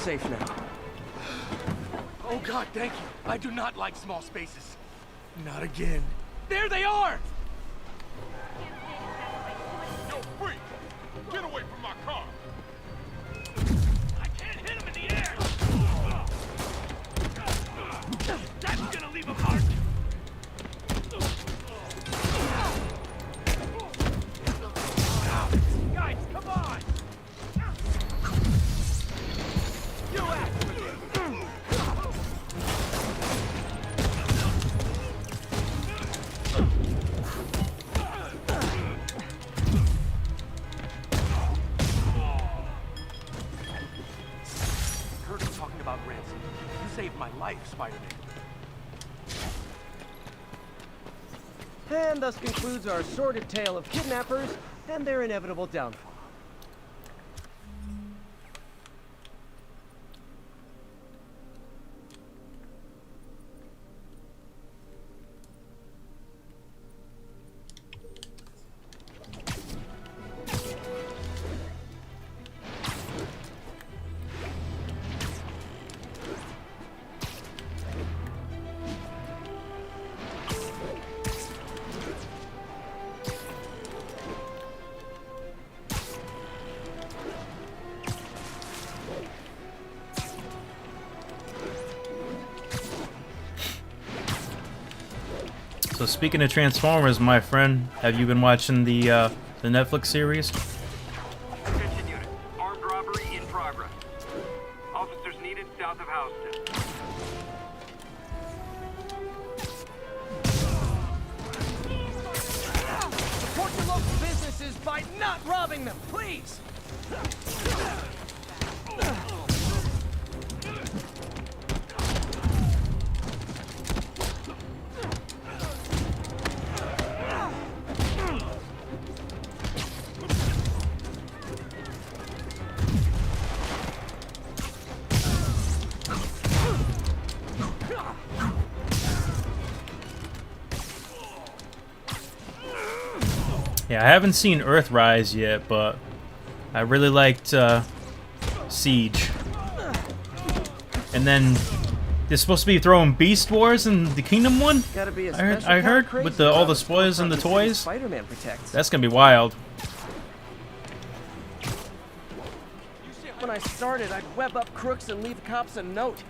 safe now. Oh God, thank you. I do not like small spaces. Not again. There they are! Yo, freak! Get away from my car! I can't hit him in the air! That's gonna leave a mark! Guys, come on! You act with it! Heard him talking about ransom. You saved my life, Spider-Man. And thus concludes our sordid tale of kidnappers and their inevitable downfall. So speaking of Transformers, my friend, have you been watching the Netflix series? Attention unit. Armed robbery in progress. Officers needed south of Houston. Support your local businesses by not robbing them, please! Yeah, I haven't seen Earthrise yet, but I really liked Siege. And then they're supposed to be throwing Beast Wars in the Kingdom one. Gotta be a I heard with all the spoilers and the toys. Spider-Man protects. That's gonna be wild. When I started, I'd web up crooks and leave cops a note.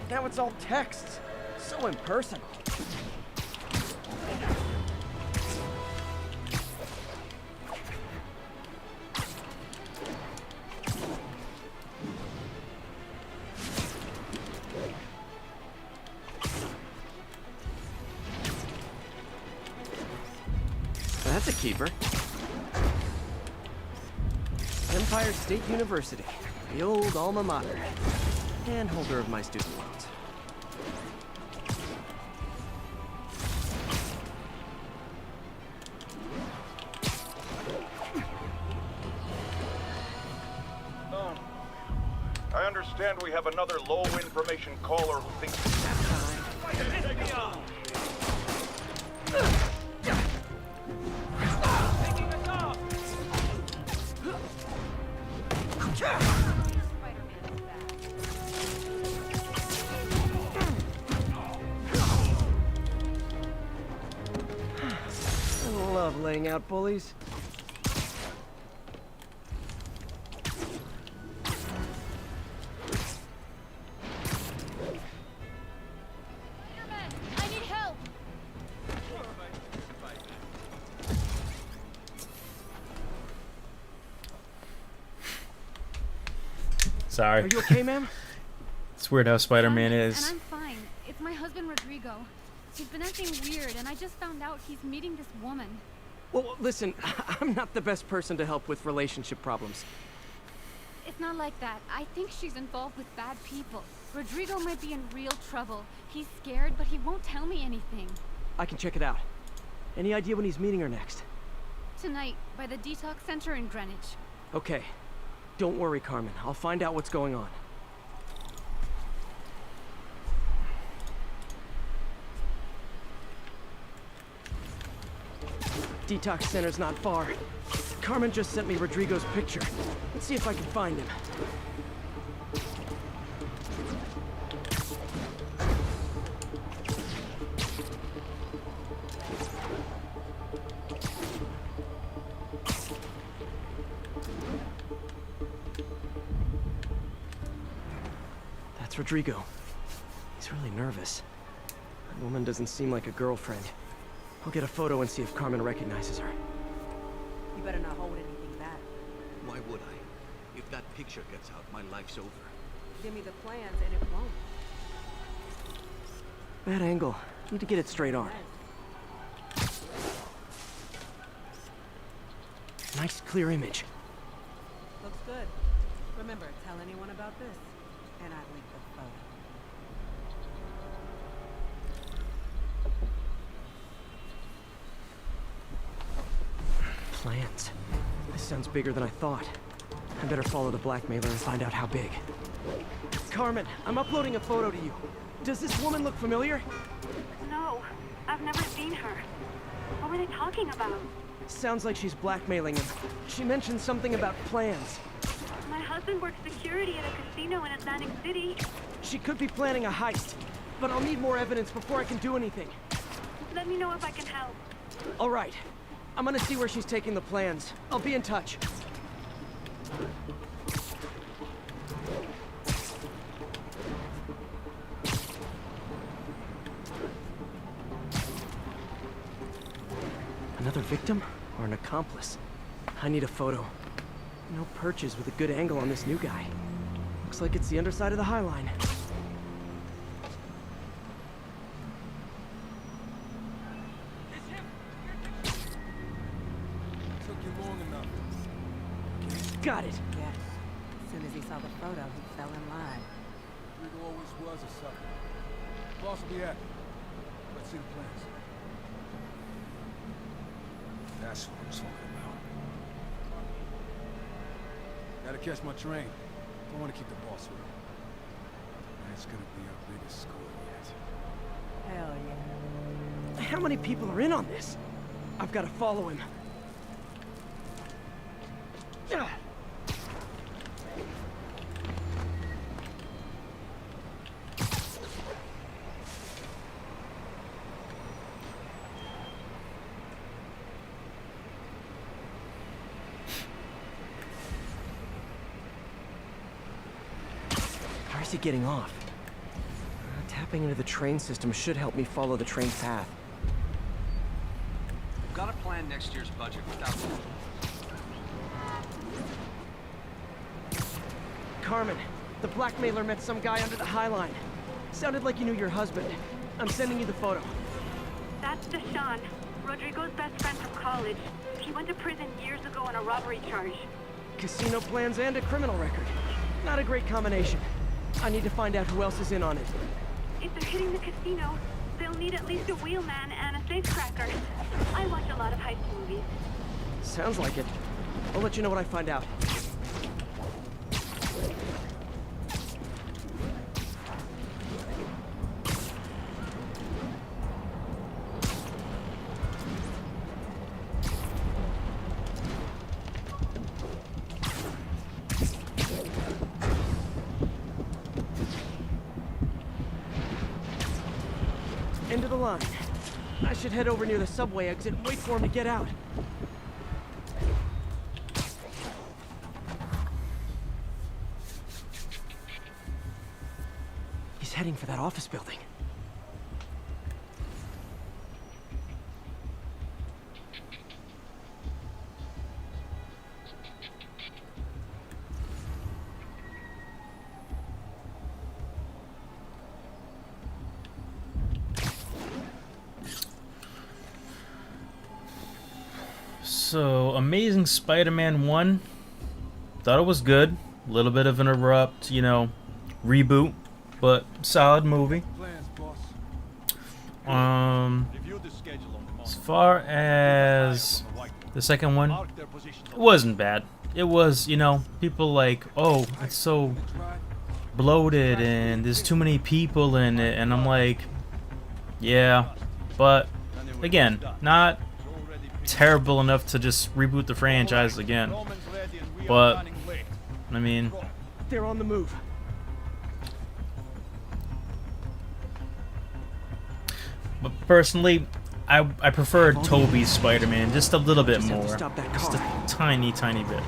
Now it's all text. So impersonal. That's a keeper. Empire State University, the old alma mater, and holder of my student loans. I understand we have another low information caller who thinks I love laying out bullies. I need help. Sorry. Are you okay, ma'am? It's weird how Spider-Man And is. I'm fine. It's my husband Rodrigo. He's been acting weird, and I just found out he's meeting this woman. Well, listen, I'm not the best person to help with relationship problems. It's not like that. I think she's involved with bad people. Rodrigo might be in real trouble. He's scared, but he won't tell me anything. I can check it out. Any idea when he's meeting her next? Tonight, by the detox center in Greenwich. Okay. Don't worry, Carmen. I'll find out what's going on. Detox center's not far. Carmen just sent me Rodrigo's picture. Let's see if I can find him. Rodrigo. He's really nervous. That woman doesn't seem like a girlfriend. I'll get a photo and see if Carmen recognizes her. You better not hold anything back. Why would I? If that picture gets out, my life's over. Give me the plans and it won't. Bad angle. Need to get it straight on. Nice clear image. Looks good. Remember, tell anyone about this, and I'd leak the photo. Plans. This sounds bigger than I thought. I better follow the blackmailer and find out how big. Carmen, I'm uploading a photo to you. Does this woman look familiar? No, I've never seen her. What were they talking about? Sounds like she's blackmailing him. She mentioned something about plans. My husband works security at a casino in Atlantic City. She could be planning a heist, but I'll need more evidence before I can do anything. Let me know if I can help. All right. I'm gonna see where she's taking the plans. I'll be in touch. Another victim or an accomplice? I need a photo. No perches with a good angle on this new guy. Looks like it's the underside of the High Line. Took you long enough. Got it. Yeah. As soon as he saw the photo, he fell in line. Rigo always was a sucker. Boss will be happy. Let's see the plans. That's what I'm talking about. Gotta catch my train. Don't want to keep the boss with me. That's gonna be our biggest score yet. Hell yeah. How many people are in on this? I've got to follow him. Where's he getting off? Tapping into the train system should help me follow the train path. Got to plan next year's budget without you. Carmen, the blackmailer met some guy under the High Line. Sounded like he knew your husband. I'm sending you the photo. That's Deshaun, Rodrigo's best friend from college. He went to prison years ago on a robbery charge. Casino plans and a criminal record. Not a great combination. I need to find out who else is in on it. If they're hitting the casino, they'll need at least a wheelman and a safecracker. I watch a lot of heist movies. Sounds like it. I'll let you know what I find out. End of the line. I should head over near the subway exit and wait for him to get out. He's heading for that office building. So, Amazing Spider-Man 1, thought it was good. A little bit of an abrupt, you know, reboot, but solid movie. As far as the second one, it wasn't bad. It was, you know, people like, oh, it's so bloated and there's too many people in it, and I'm like, yeah, but again, not terrible enough to just reboot the franchise again. But I mean, they're on the move. But personally, I preferred Tobey's Spider-Man just a little bit more, just a tiny bit.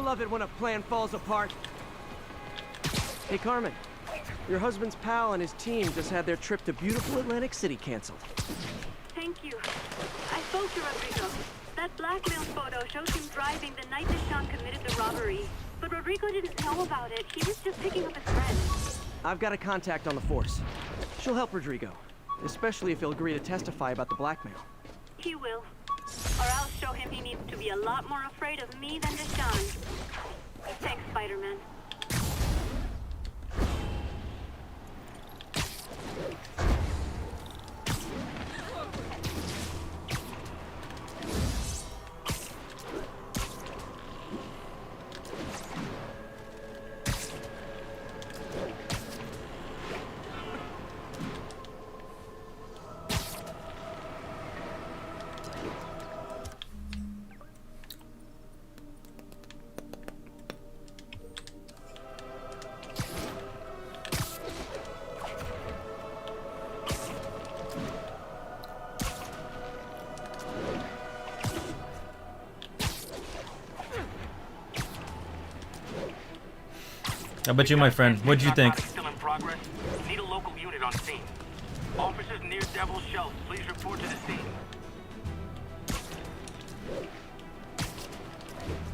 love it when a plan falls apart. Hey, Carmen. Your husband's pal and his team just had their trip to beautiful Atlantic City canceled. Thank you. I spoke to Rodrigo. That blackmail photo shows him driving the night Deshaun committed the robbery. But Rodrigo didn't know about it. He was just picking up his friend. I've got a contact on the force. She'll help Rodrigo, especially if he'll agree to testify about the blackmail. He will. Or I'll show him he needs to be a lot more afraid of me than Deshaun. Thanks, Spider-Man. How about you, my friend? What'd you think? Still in progress. Need a local unit on scene. Officers near Devil's Shelf, please report to the scene.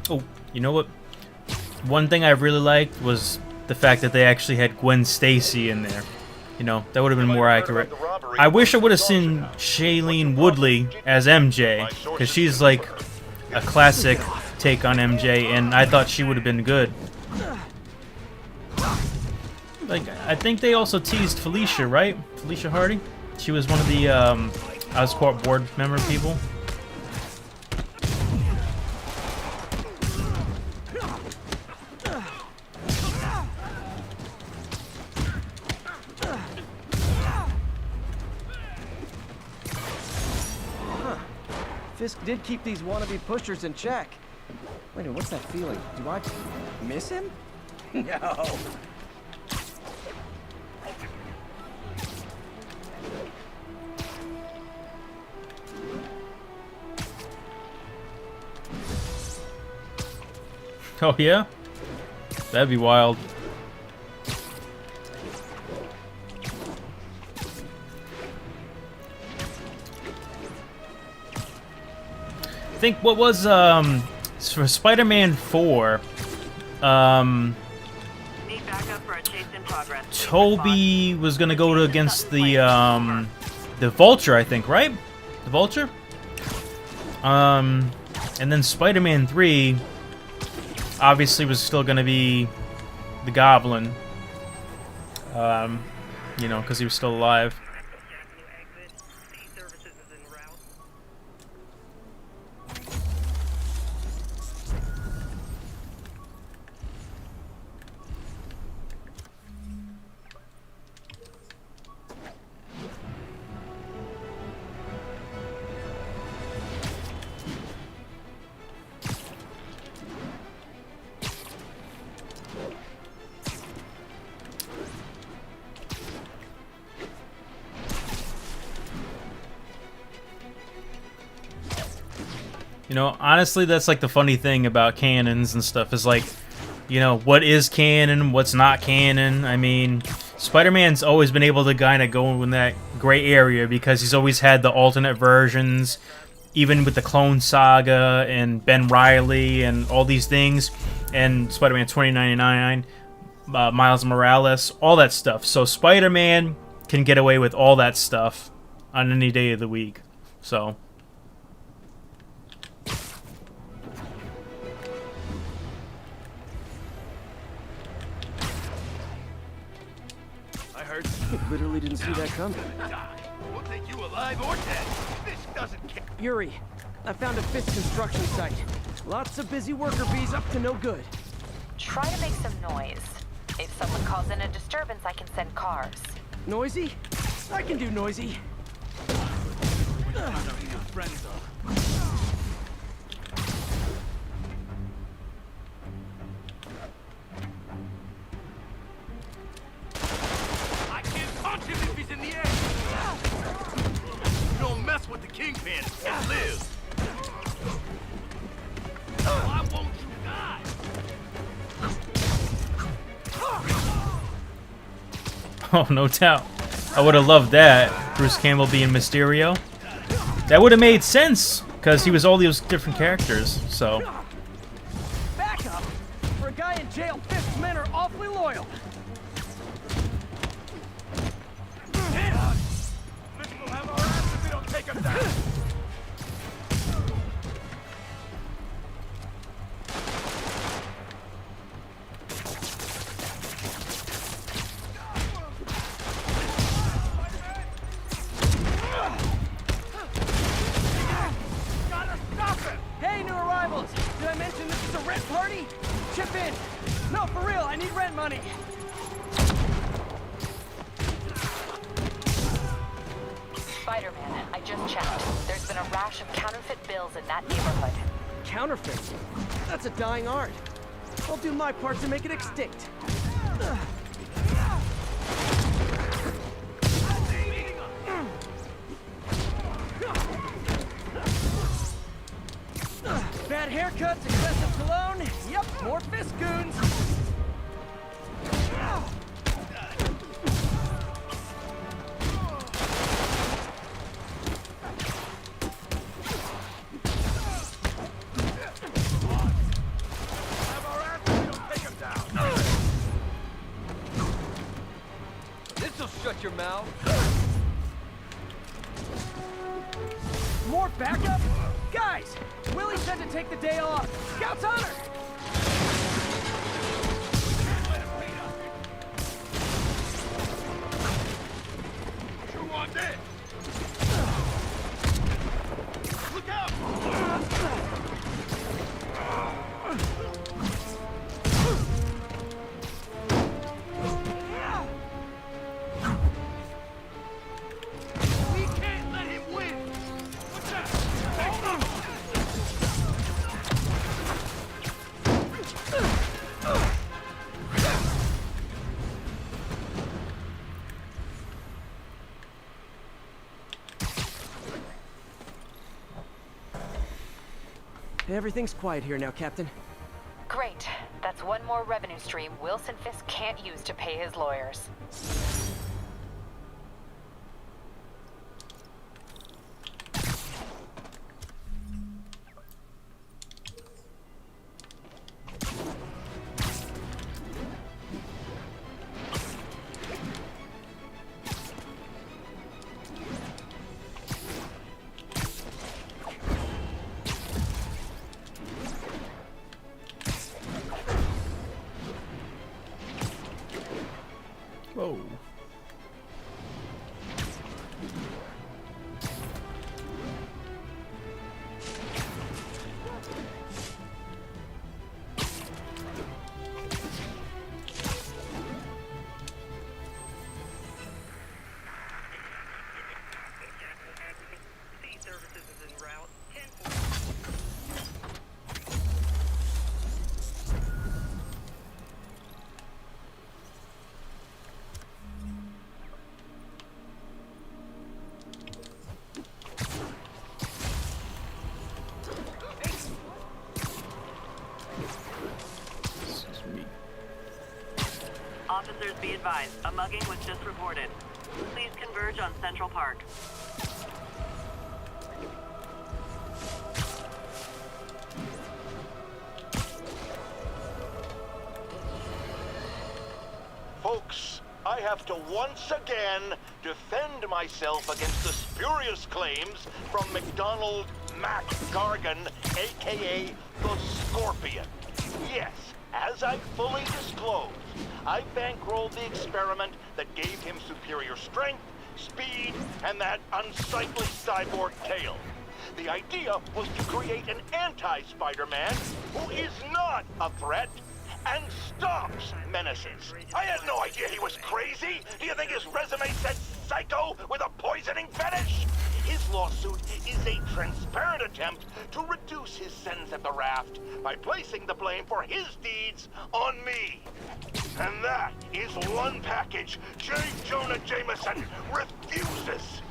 Oh, you know what? One thing I really liked was the fact that they actually had Gwen Stacy in there. You know, that would have been more accurate. I wish I would have seen Shailene Woodley as MJ, because she's like a classic take on MJ, and I thought she would have been good. Like, I think they also teased Felicia, right? Felicia Hardy? She was one of the Oscorp board member people. Fisk did keep these wannabe pushers in check. Wait a minute, what's that feeling? Do I miss him? No. Oh yeah? That'd be wild. I think what was for Spider-Man 4, Toby was gonna go against the Vulture, I think, right? The Vulture? And then Spider-Man 3 obviously was still gonna be the Goblin. You know, because he was still alive. You know, honestly, that's like the funny thing about canons and stuff is like, you know, what is canon, what's not canon. I mean, Spider-Man's always been able to kind of go in that gray area because he's always had the alternate versions, even with the Clone Saga and Ben Reilly and all these things, and Spider-Man 2099, Miles Morales, all that stuff. So Spider-Man can get away with all that stuff on any day of the week. So... Literally didn't see that coming. We'll take you alive or dead. This doesn't care. Yuri, I found a Fisk construction site. Lots of busy worker bees up to no good. Try to make some noise. If someone calls in a disturbance, I can send cars. Noisy? I can do noisy. When you find out who your friends are. If he's in the air. Don't mess with the Kingpin and live. Why won't you die? Oh, no doubt. I would have loved that. Bruce Campbell being Mysterio. That would have made sense, because he was all those different characters, so. Back up! For a guy in jail, Fisk's men are awfully loyal. This will have our ass if we don't take him down. Hey, new arrivals! Did I mention this is a rent party? Chip in! No, for real, I need rent money! Spider-Man, I just checked. There's been a rash of counterfeit bills in that neighborhood. Counterfeit? That's a dying art. I'll do my part to make it extinct. Bad haircuts, excessive cologne. Yep, more Fisk goons. This'll shut your mouth. More backup? Guys, Willie said to take the day off. Scout's honor! You want it? Look out! We can't let him win! What's that? Everything's quiet here now, Captain. Great. That's one more revenue stream Wilson Fisk can't use to pay his lawyers. Whoa. Officers be advised, a mugging was just reported. Please converge on Central Park. Folks, I have to once again defend myself against the spurious claims from McDonald Mac Gargan, aka the Scorpion. Yes, as I fully disclosed, I bankrolled the experiment that gave him superior strength, speed, and that unsightly cyborg tail. The idea was to create an anti-Spider-Man who is not a threat and stops menaces. I had no idea he was crazy. Do you think his resume said psycho with a poisoning fetish? His lawsuit is a transparent attempt to reduce his sentence at the raft by placing the blame for his deeds on me. And that is one package J. Jonah Jameson refuses.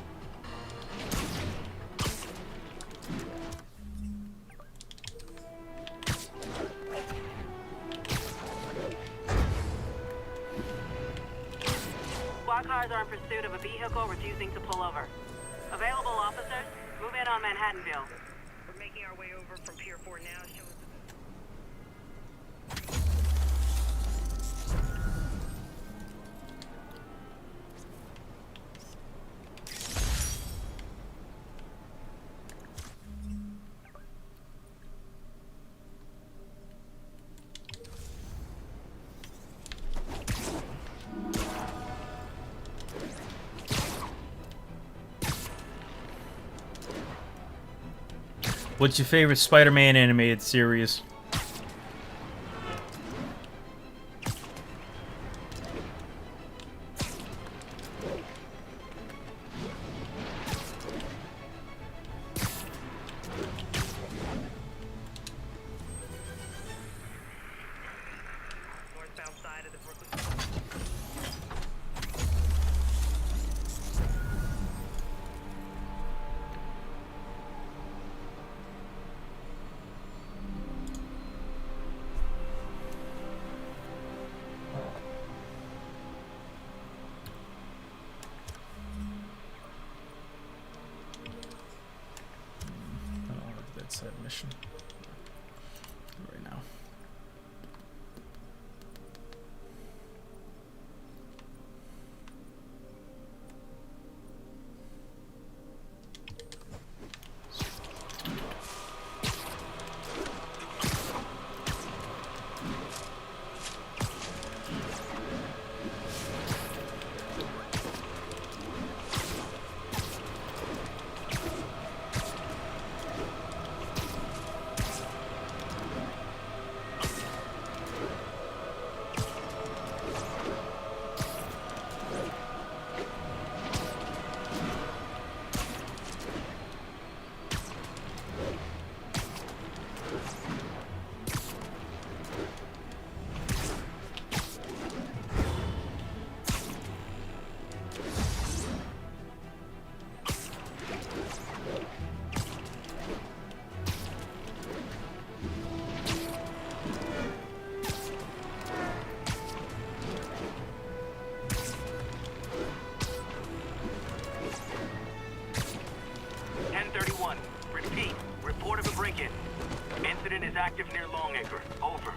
cars are in pursuit of a vehicle refusing to pull over. Available officers, move in on Manhattanville. We're making our way over from Pier 4 now. What's your favorite Spider-Man animated series? Northbound side of the Brooklyn. I don't want to do that side mission right now. Repeat, report of a break-in. Incident is active near Longacre. Over.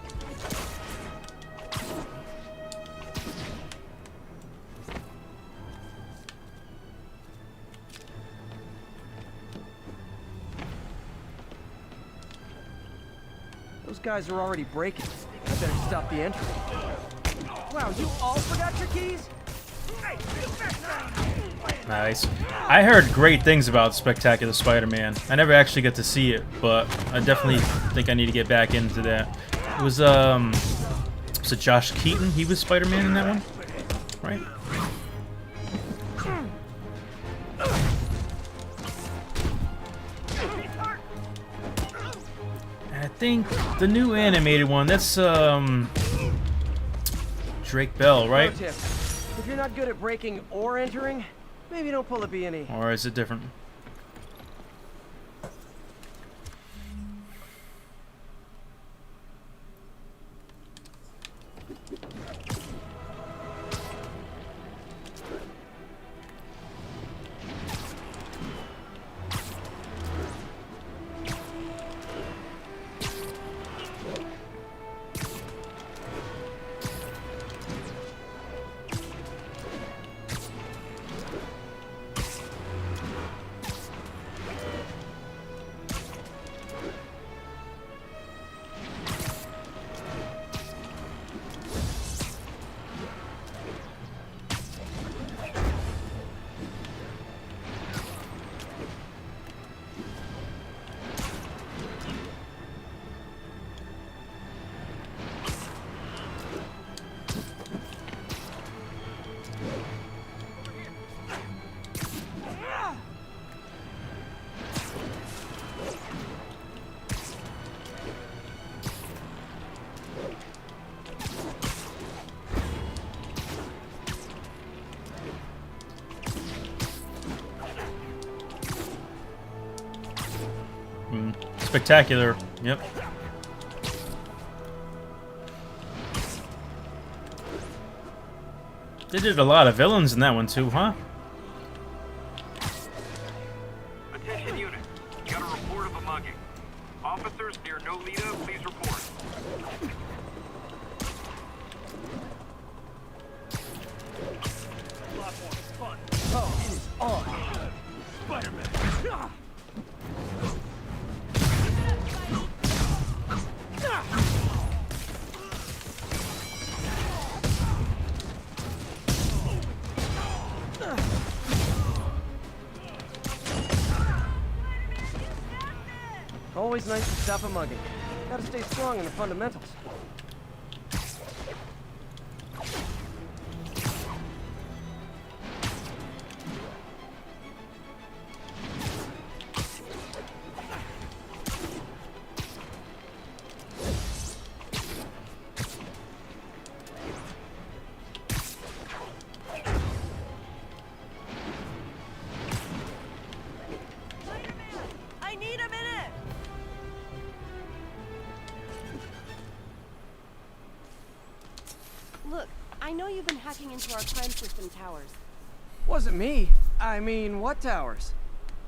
Those guys are already breaking. I better stop the entry. Wow, you all forgot your keys? Nice. I heard great things about Spectacular Spider-Man. I never actually got to see it, but I definitely think I need to get back into that. It was it Josh Keaton? He was Spider-Man in that one, right? And I think the new animated one, that's Drake Bell, right? Pro tip. If you're not good at breaking or entering, maybe don't pull a B&E. Or is it different? Spectacular. Yep. They did a lot of villains in that one too, huh? Attention unit. Got a report of a mugging. Officers near Nolita, please report. Oh, it is on. Spider-Man. Always nice to stop a mugging. Gotta stay strong in the fundamentals. I need a minute! Look, I know you've been hacking into our crime system towers. Wasn't me. I mean, what towers?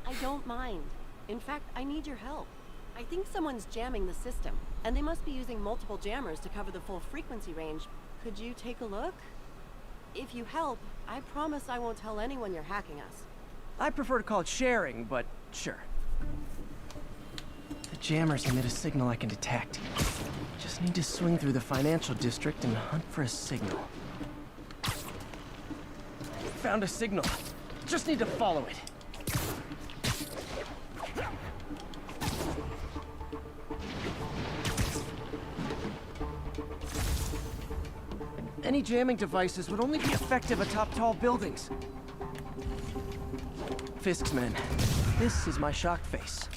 I don't mind. In fact, I need your help. I think someone's jamming the system, and they must be using multiple jammers to cover the full frequency range. Could you take a look? If you help, I promise I won't tell anyone you're hacking us. I prefer to call it sharing, but sure. The jammers emit a signal I can detect. Just need to swing through the financial district and hunt for a signal. Found a signal. Just need to follow it. Any jamming devices would only be effective atop tall buildings. Fisk's men. This is my shocked face.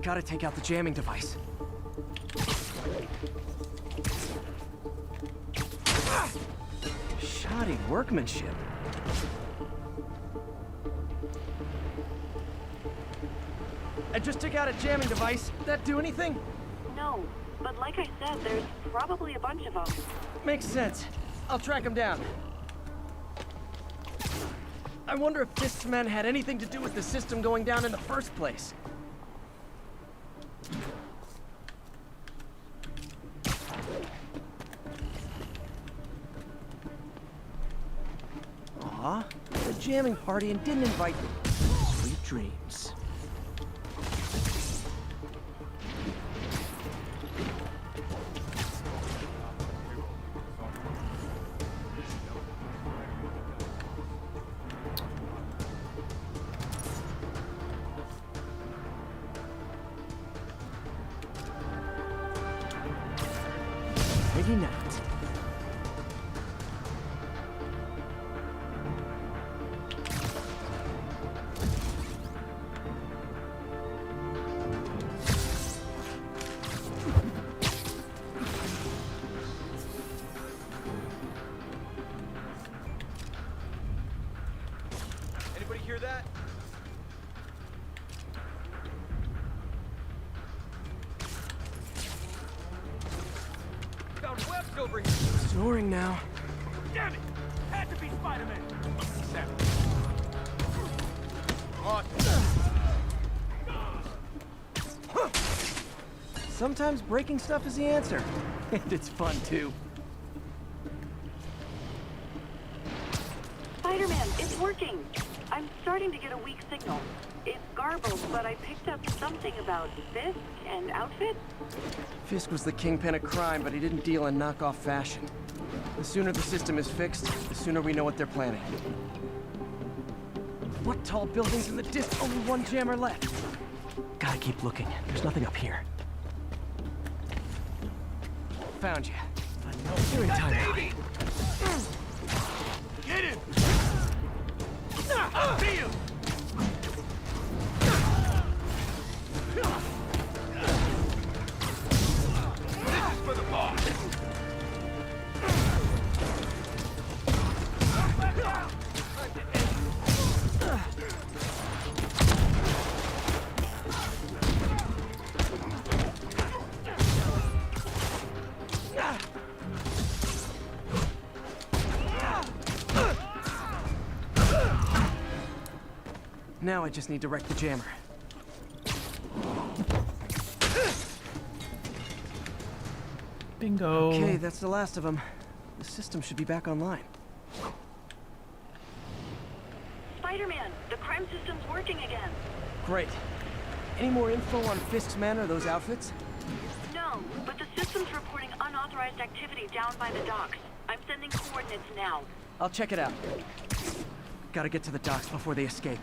Gotta take out the jamming device. Shoddy workmanship. I just took out a jamming device. That do anything? No, but like I said, there's probably a bunch of them. Makes sense. I'll track him down. I wonder if Fisk's men had anything to do with the system going down in the first place. Aw, a jamming party and didn't invite me. Sweet dreams. Maybe not. Anybody hear that? Found webs over here. Snoring now. Damn it! Had to be Spider-Man. Seven. Sometimes breaking stuff is the answer. And it's fun too. Spider-Man, it's working! I'm starting to get a weak signal. It's garbled, but I picked up something about Fisk and outfit. Fisk was the kingpin of crime, but he didn't deal in knockoff fashion. The sooner the system is fixed, the sooner we know what they're planning. What tall buildings in the disc? Only one jammer left. Gotta keep looking. There's nothing up here. Found you. You're in time. See you! This is for the boss! Now I just need to wreck the jammer. Bingo. Okay, that's the last of them. The system should be back online. Spider-Man, the crime system's working again. Great. Any more info on Fisk's men or those outfits? No, but the system's reporting unauthorized activity down by the docks. I'm sending coordinates now. I'll check it out. Gotta get to the docks before they escape.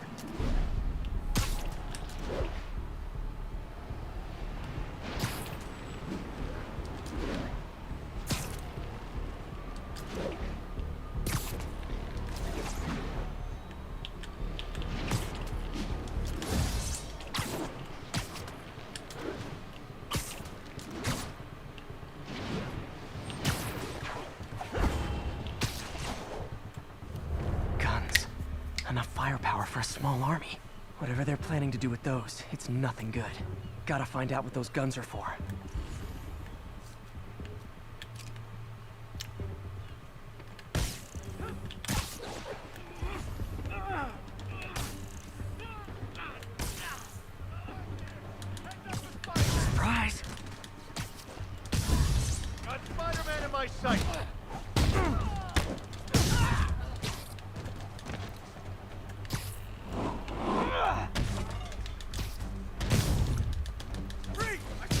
Enough firepower for a small army. Whatever they're planning to do with those, it's nothing good. Gotta find out what those guns are for. Surprise! Got Spider-Man in my sight!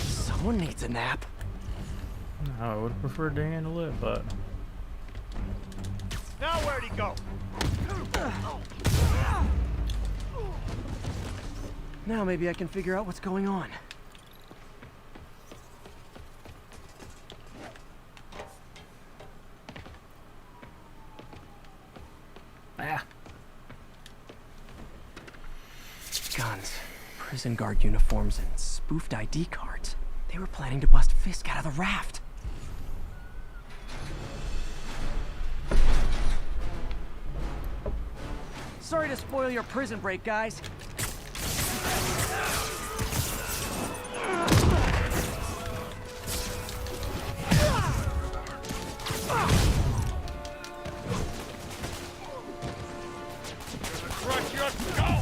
Someone needs a nap. I would have preferred to handle it, but... Now where'd he go? Now maybe I can figure out what's going on. Ah. Guns, prison guard uniforms, and spoofed ID cards. They were planning to bust Fisk out of the raft. Sorry to spoil your prison break, guys. Crush your skull!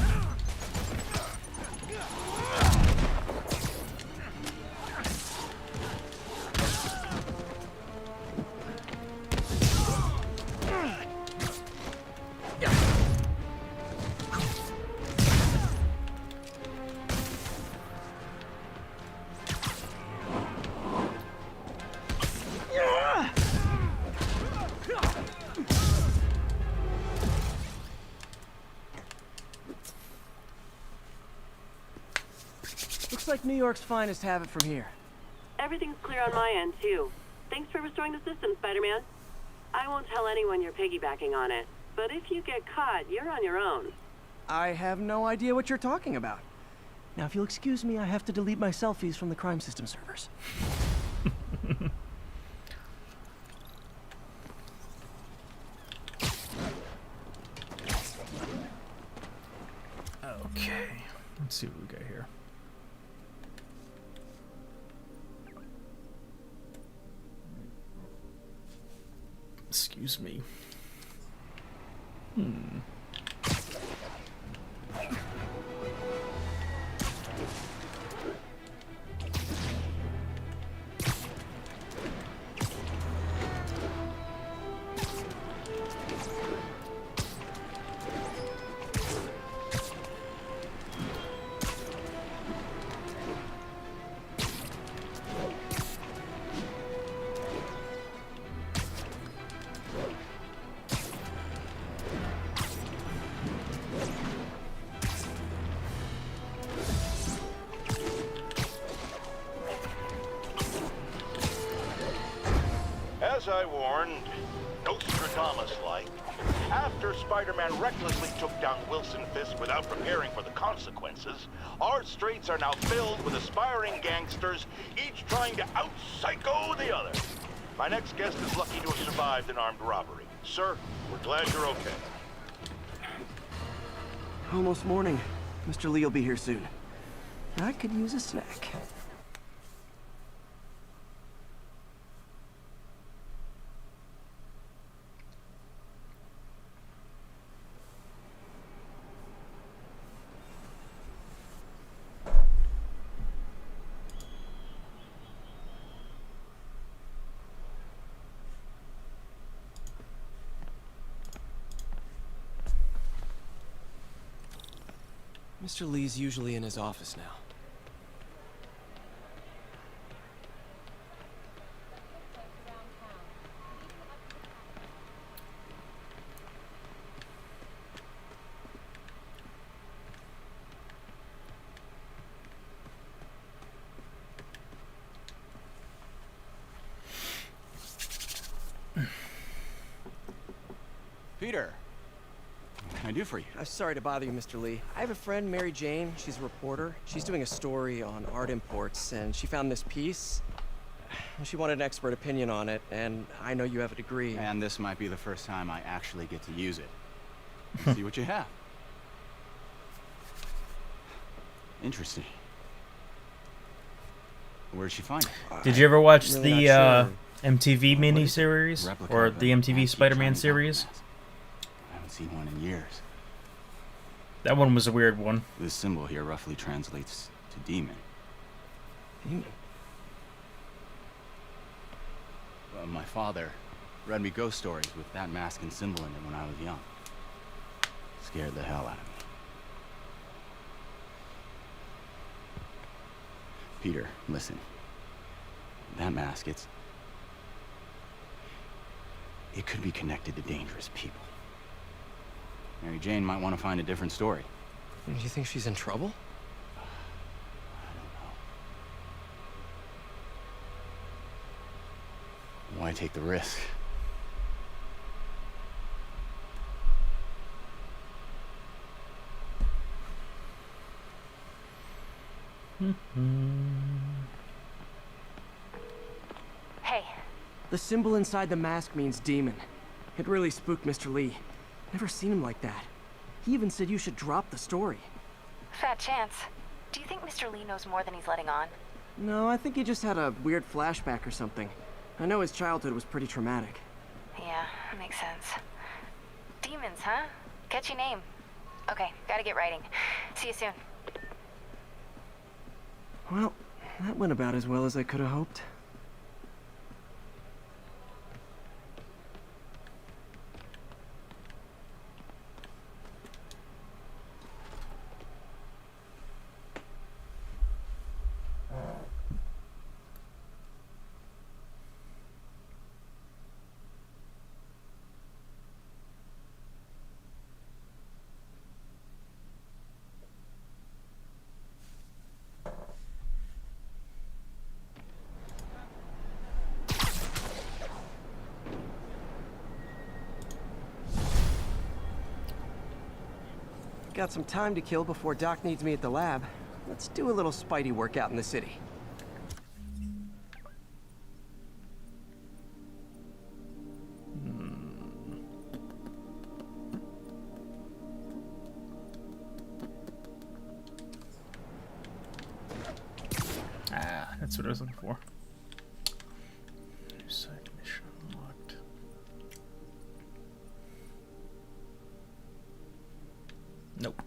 Looks like New York's finest have it from here. Everything's clear on my end, too. Thanks for restoring the system, Spider-Man. I won't tell anyone you're piggybacking on it, but if you get caught, you're on your own. I have no idea what you're talking about. Now, if you'll excuse me, I have to delete my selfies from the crime system servers. Okay, let's see what we got here. Excuse me. As I warned, Nostradamus-like, After Spider-Man recklessly took down Wilson Fisk without preparing for the consequences, our streets are now filled with aspiring gangsters, each trying to out-psycho the other. My next guest is lucky to have survived an armed robbery. Sir, we're glad you're okay. Almost morning. Mr. Lee will be here soon. I could use a snack. Mr. Lee's usually in his office now. Peter, what can I do for you? I'm sorry to bother you, Mr. Lee. I have a friend, Mary Jane. She's a reporter. She's doing a story on art imports, and she found this piece. She wanted an expert opinion on it, and I know you have a degree. And this might be the first time I actually get to use it. See what you have. Interesting. Where did she find it? Did you ever watch really the MTV miniseries or the MTV Spider-Man series? I haven't seen one in years. That one was a weird one. This symbol here roughly translates to demon. Demon? My father read me ghost stories with that mask and symbol in it when I was young. Scared the hell out of me. Peter, listen. That mask, it could be connected to dangerous people. Mary Jane might want to find a different story. Do you think she's in trouble? Why take the risk? Hey. The symbol inside the mask means demon. It really spooked Mr. Lee. Never seen him like that. He even said you should drop the story. Fat chance. Do you think Mr. Lee knows more than he's letting on? No, I think he just had a weird flashback or something. I know his childhood was pretty traumatic. Yeah, makes sense. Demons, huh? Catchy name. Okay, gotta get writing. See you soon. Well, that went about as well as I could have hoped. Got some time to kill before Doc needs me at the lab. Let's do a little Spidey workout in the city. Ah, that's what I was looking for. Side mission unlocked. Nope.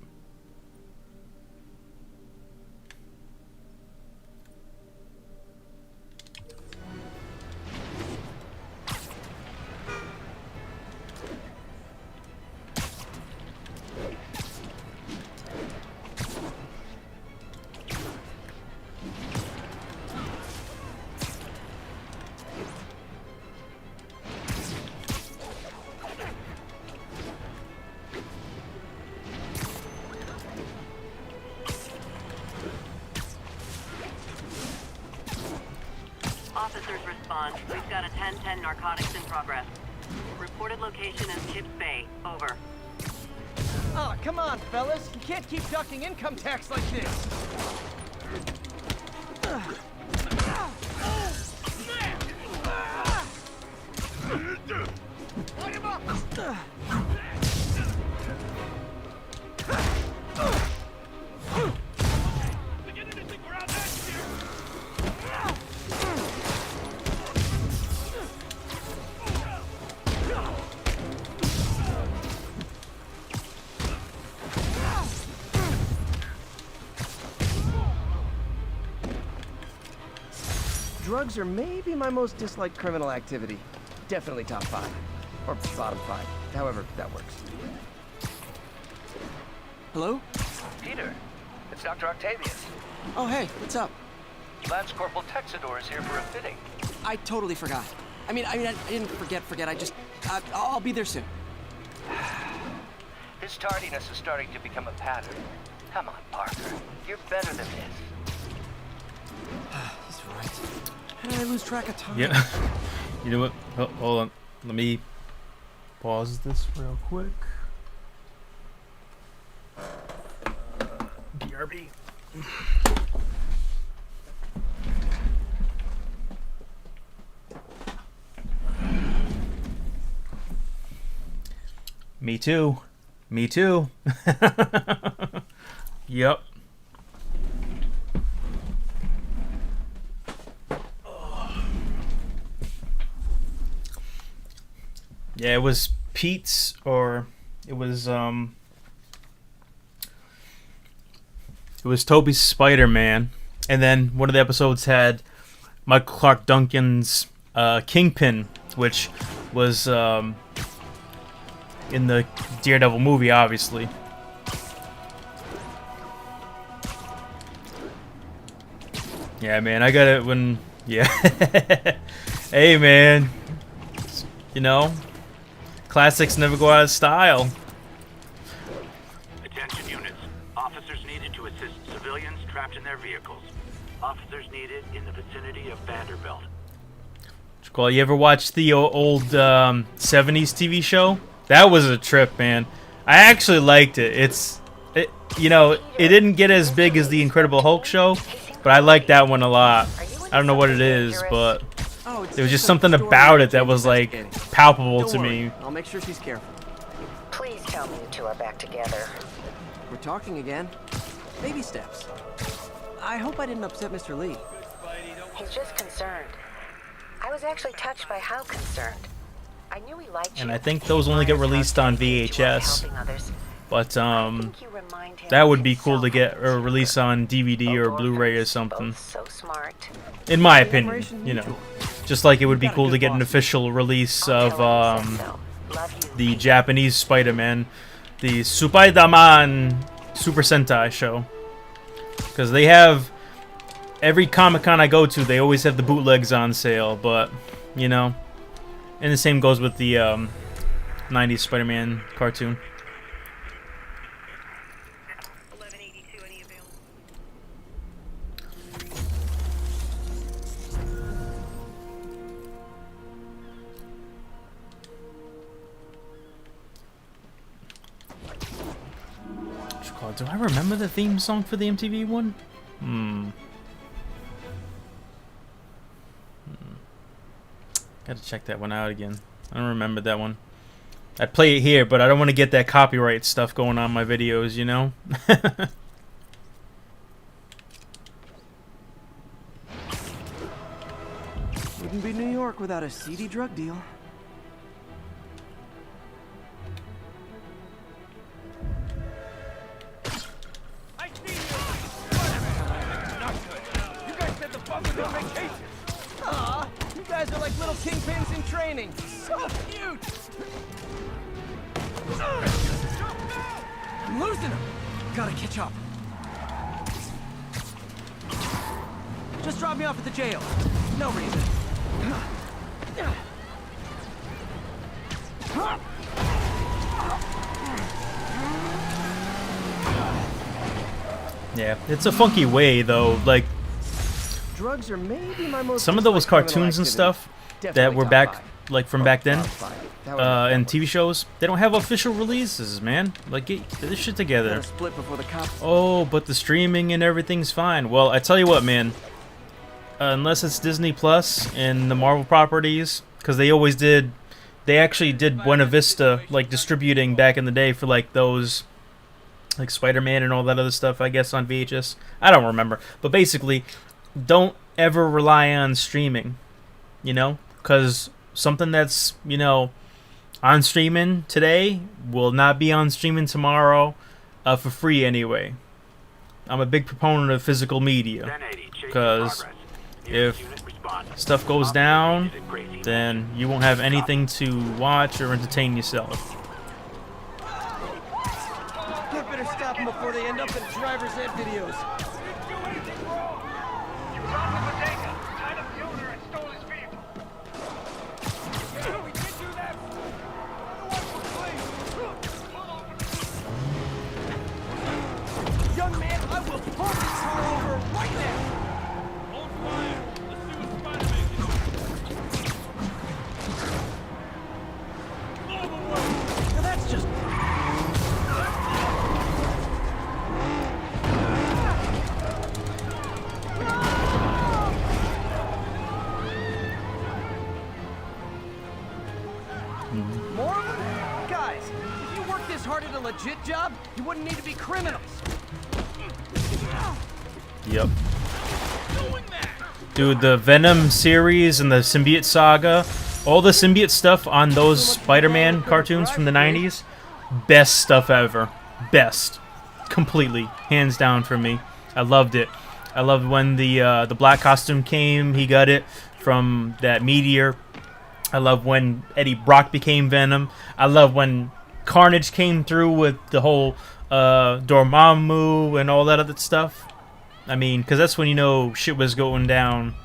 Officers respond. We've got a 10-10 narcotics in progress. Reported location is Chips Bay. Over. Oh, come on, fellas. You can't keep ducking income tax like this. Light him up! Drugs are maybe my most disliked criminal activity. Definitely top 5. Or bottom 5. However that works. Hello? Peter, it's Dr. Octavius. Oh, hey, what's up? Lance Corporal Texador is here for a fitting. I totally forgot. I didn't forget. I just, I'll be there soon. His tardiness is starting to become a pattern. Come on, Parker. You're better than this. He's right. How did I lose track of time? Yeah. You know what? Hold on. Let me pause this real quick. BRB. Me too. Me too. Yep. Yeah, it was Pete's, or it was Toby's Spider-Man, and then one of the episodes had Michael Clark Duncan's Kingpin, which was in the Daredevil movie, obviously. Yeah, man, I got it when... Yeah. Hey, man. You know, classics never go out of style. Attention units. Officers needed to assist civilians trapped in their vehicles. Officers needed in the vicinity of Vanderbilt. You ever watch the old 70s TV show? That was a trip, man. I actually liked it. You know, it didn't get as big as the Incredible Hulk show, but I liked that one a lot. I don't know what it is, but there was just something about it that was like palpable to me. I'll make sure she's careful. Please tell me you two are back together. We're talking again. Baby steps. I hope I didn't upset Mr. Lee. He's just concerned. I was actually touched by how concerned. I knew he liked you. And I think those only get released on VHS. But that would be cool to get or release on DVD or Blu-ray or something. So smart. In my opinion, you know, just like it would be cool to get an official release of the Japanese Spider-Man, the Spider-Man Super Sentai show, because they have every Comic-Con I go to, they always have the bootlegs on sale. But you know, and the same goes with the 90s Spider-Man cartoon. Do I remember the theme song for the MTV one? Gotta check that one out again. I don't remember that one. I'd play it here, but I don't want to get that copyright stuff going on my videos, you know? Wouldn't be New York without a seedy drug deal. Aw, you guys are like little kingpins in training. So cute! I'm losing them. Gotta catch up. Just drop me off at the jail. No reason. Yeah, it's a funky way though. Like drugs are maybe my most some of those cartoons and stuff that were back like from back then, That would and TV shows, they don't have official releases, man. Like, get this shit together. Gotta split before the cops. Oh, but the streaming and everything's fine. Well, I tell you what, man. Unless it's Disney Plus and the Marvel properties, because they always did. They actually did Buena Vista, like, distributing back in the day for, like, those, like, Spider-Man and all that other stuff, I guess, on VHS. I don't remember. But basically, don't ever rely on streaming, you know? Because something that's, you know, on streaming today will not be on streaming tomorrow for free anyway. I'm a big proponent of physical media, because if stuff goes down, then you won't have anything to watch or entertain yourself. You better stop them before they end up in driver's ed videos. Young man, I will pull this car over right now. Hold fire. Let's see what Spider-Man can do. Now that's just... More of them? Guys, if you worked this hard at a legit job, you wouldn't need to be criminals. Yep. Dude, the Venom series and the Symbiote saga, all the Symbiote stuff on those Spider-Man cartoons from the 90s, best stuff ever. Best. Completely. Hands down for me. I loved it. I loved when the black costume came, he got it from that meteor. I love when Eddie Brock became Venom. I love when Carnage came through with the whole Dormammu and all that other stuff. I mean, because that's when you know shit was going down.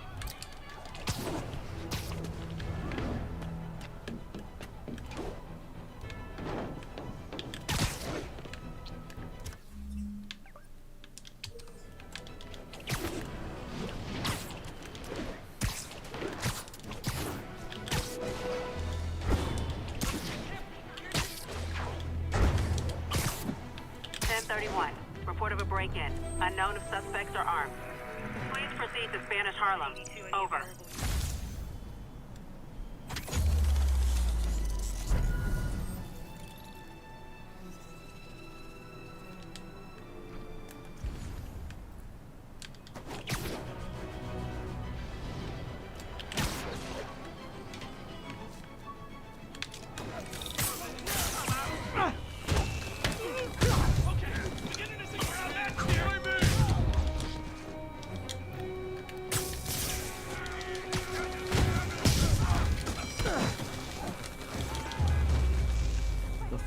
Report of a break-in. Unknown if suspects are armed. Please proceed to Spanish Harlem. Over.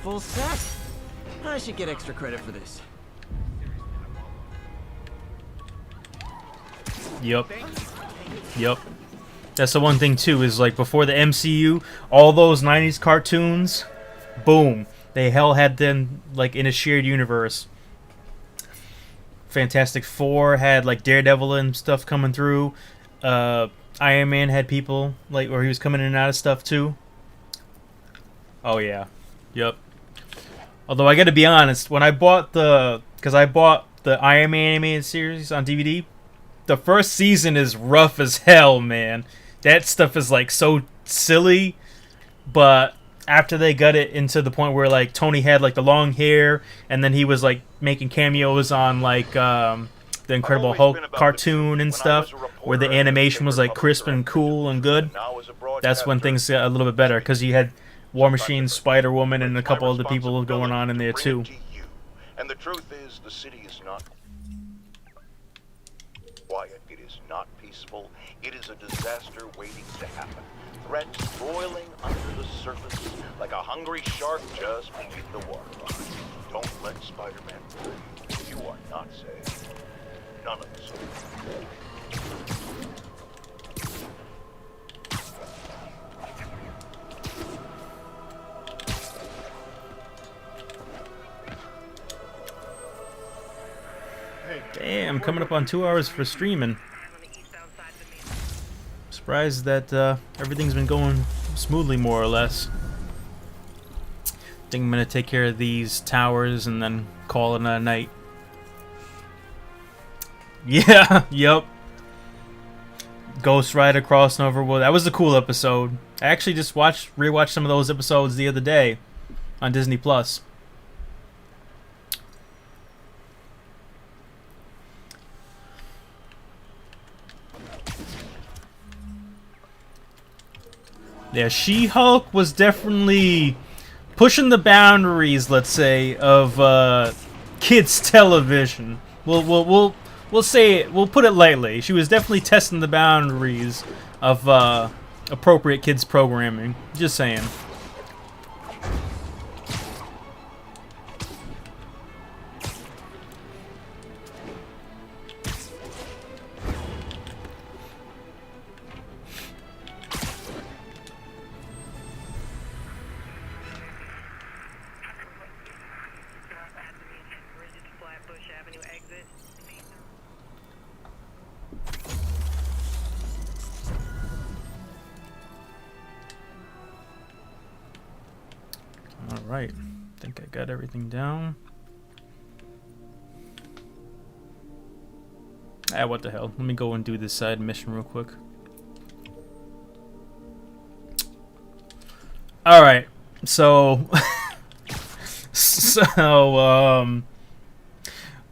Full set? I should get extra credit for this. Yep. Yep. That's the one thing too, is like before the MCU, all those 90s cartoons, boom, they hell had them like in a shared universe. Fantastic Four had like Daredevil and stuff coming through. Iron Man had people like where he was coming in and out of stuff too. Oh yeah. Yep. Although I gotta be honest, when I bought because I bought the Iron Man animated series on DVD, the first season is rough as hell, man. That stuff is like so silly, but after they got it into the point where like Tony had like the long hair, and then he was like making cameos on like the Incredible Hulk cartoon and stuff, where the animation was like crisp and cool and good. That's when things got a little bit better, because you had War Machine, Spider-Woman, and a couple other people going on in there too. And the truth is, the city is not quiet. It is not peaceful. It is a disaster waiting to happen. Threats boiling under the surface like a hungry shark just beneath the waterline. Don't let Spider-Man free. You are not safe. None of us are. Damn, coming up on 2 hours for streaming. Surprised that everything's been going smoothly, more or less. Think I'm gonna take care of these towers and then call it a night. Yeah, yep. Ghost Rider crossing over. Well, that was a cool episode. I actually just rewatched some of those episodes the other day on Disney Plus. Yeah, She-Hulk was definitely pushing the boundaries, let's say, of kids television. We'll say it. We'll put it lightly. She was definitely testing the boundaries of appropriate kids programming. Just saying. Alright, I think I got everything down. Ah, what the hell. Let me go and do this side mission real quick. Alright, so...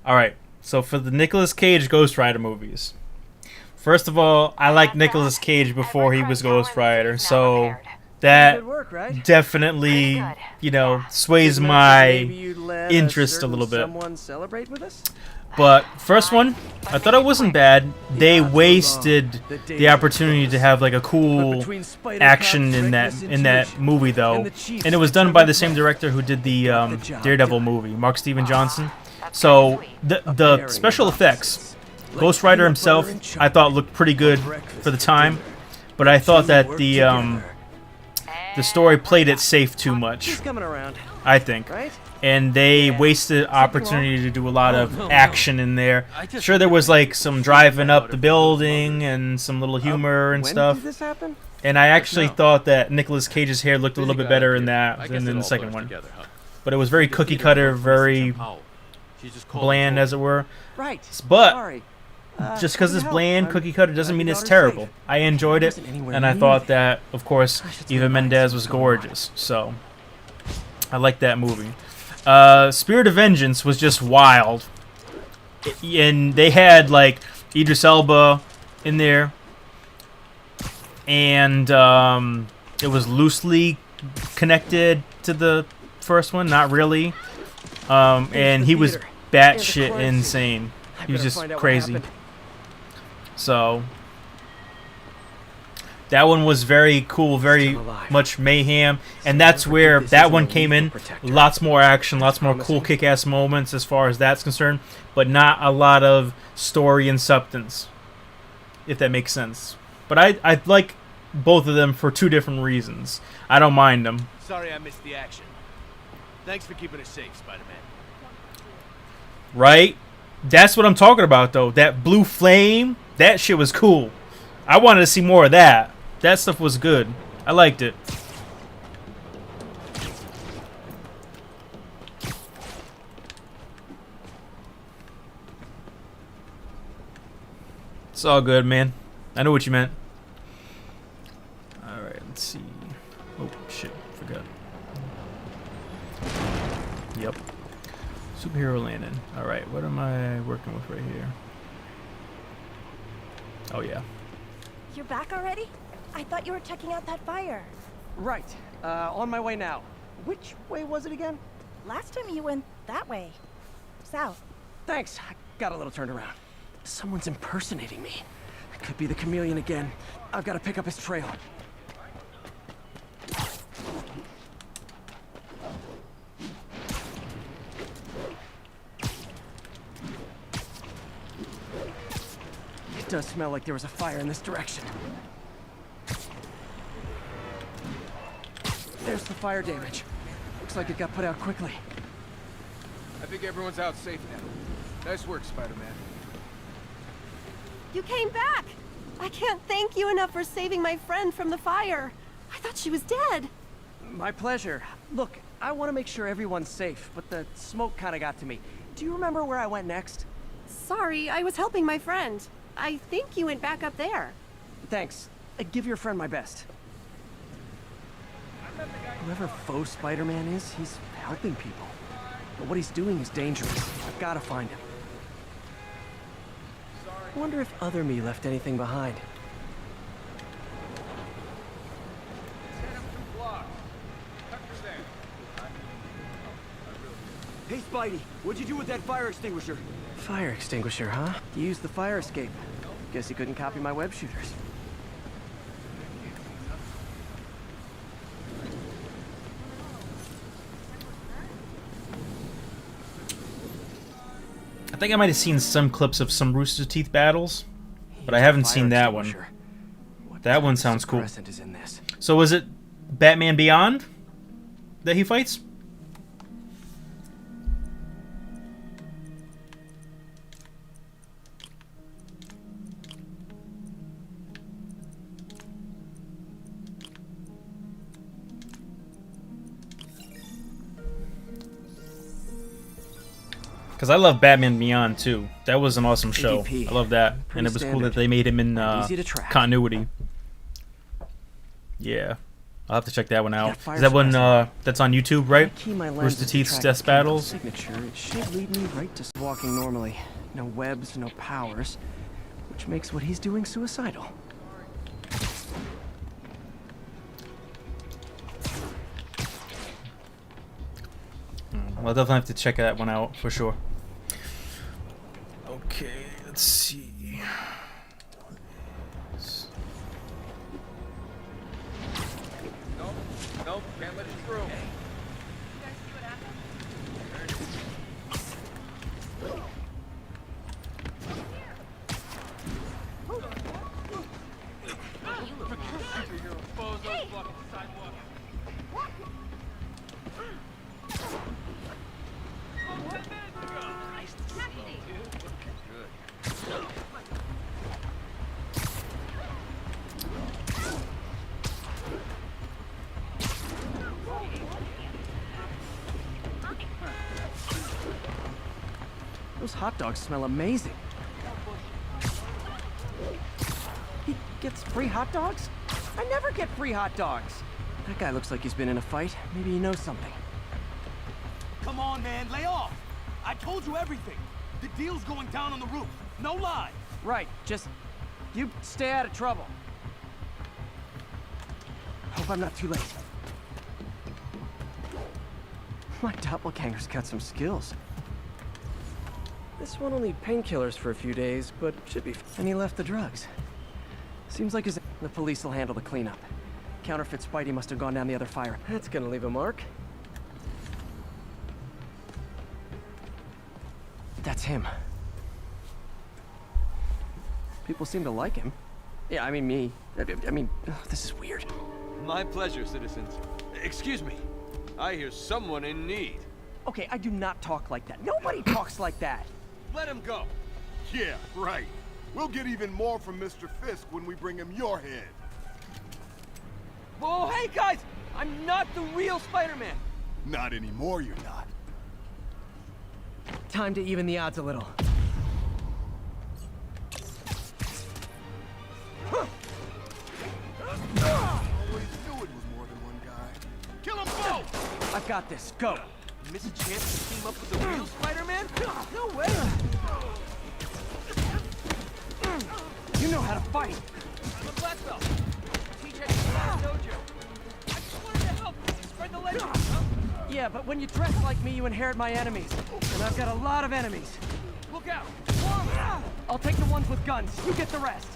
Alright, so for the Nicolas Cage Ghost Rider movies. First of all, I liked Nicolas Cage before he was Ghost Rider, so... That definitely, you know, sways my interest a little bit. But first one, I thought it wasn't bad. They wasted the opportunity to have like a cool action in that movie though, and it was done by the same director who did the Daredevil movie, Mark Steven Johnson. So the special effects, Ghost Rider himself, I thought looked pretty good for the time, but I thought that the story played it safe too much, I think, and they wasted opportunity to do a lot of action in there. Sure, there was like some driving up the building and some little humor and stuff, and I actually thought that Nicolas Cage's hair looked a little bit better in that than in the second one, but it was very cookie cutter, very bland, as it were. But just because it's bland, cookie cutter, doesn't mean it's terrible. I enjoyed it, and I thought that, of course, Eva Mendes was gorgeous. So, I liked that movie. Spirit of Vengeance was just wild. And they had, like, Idris Elba in there. And it was loosely connected to the first one, not really. And he was batshit insane. He was just crazy. So that one was very cool, very much mayhem, and that's where that one came in. Lots more action, lots more cool kick-ass moments as far as that's concerned, but not a lot of story and substance, if that makes sense. But I like both of them for two different reasons. I don't mind them. Sorry I missed the action. Thanks for keeping us safe, Spider-Man. Right? That's what I'm talking about, though. That blue flame, that shit was cool. I wanted to see more of that. That stuff was good. I liked it. It's all good, man. I know what you meant. Alright, let's see. Oh, shit. Forgot. Yep. Superhero landing. Alright, what am I working with right here? Oh, yeah. You're back already? I thought you were checking out that fire. Right. On my way now. Which way was it again? Last time you went that way. South. Thanks. I got a little turned around. Someone's impersonating me. It could be the chameleon again. I've got to pick up his trail. It does smell like there was a fire in this direction. There's the fire damage. Looks like it got put out quickly. I think everyone's out safe now. Nice work, Spider-Man. You came back! I can't thank you enough for saving my friend from the fire. I thought she was dead. My pleasure. Look, I want to make sure everyone's safe, but the smoke kind of got to me. Do you remember where I went next? Sorry, I was helping my friend. I think you went back up there. Thanks. Give your friend my best. Whoever faux Spider-Man is, he's helping people. But what he's doing is dangerous. I've got to find him. I wonder if other me left anything behind. Hey, Spidey, what'd you do with that fire extinguisher? Fire extinguisher, huh? You used the fire escape. Guess you couldn't copy my web shooters. I think I might have seen some clips of some Rooster Teeth battles, but I haven't seen that one. That one sounds cool. Is in this. So was it Batman Beyond that he fights? Because I love Batman Beyond too. That was an awesome show. I love that, and it was cool that they made him in continuity. Yeah, I'll have to check that one out. Is that one that's on YouTube, right? Rooster Teeth's Death Battles. Signature. It should lead me right to walking normally. No webs, no powers, which makes what he's doing suicidal. Well, I'll definitely have to check that one out for sure. Okay, let's see. Nope, can't let you through. Those hot dogs smell amazing. He gets free hot dogs? I never get free hot dogs. That guy looks like he's been in a fight. Maybe he knows something. Come on, man, lay off. I told you everything. The deal's going down on the roof. No lie. Right, just you stay out of trouble. Hope I'm not too late. My doppelganger's got some skills. This one will need painkillers for a few days, but should be. And he left the drugs. Seems like the police will handle the cleanup. Counterfeit Spidey must have gone down the other fire. That's gonna leave a mark. That's him. People seem to like him. Yeah, I mean me. I mean, this is weird. My pleasure, citizens. Excuse me. I hear someone in need. Okay, I do not talk like that. Nobody talks like that. Let him go. Yeah, right. We'll get even more from Mr. Fisk when we bring him your head. Whoa, hey guys! I'm not the real Spider-Man! Not anymore, you're not. Time to even the odds a little. Always knew it was more than one guy. Kill them both! I've got this. Go. You miss a chance to team up with the real Spider-Man? No way! You know how to fight. I'm a black belt. Teach at the last dojo. I just wanted to help. Spread the legend. Yeah, but when you dress like me, you inherit my enemies. And I've got a lot of enemies. Look out! I'll take the ones with guns. You get the rest.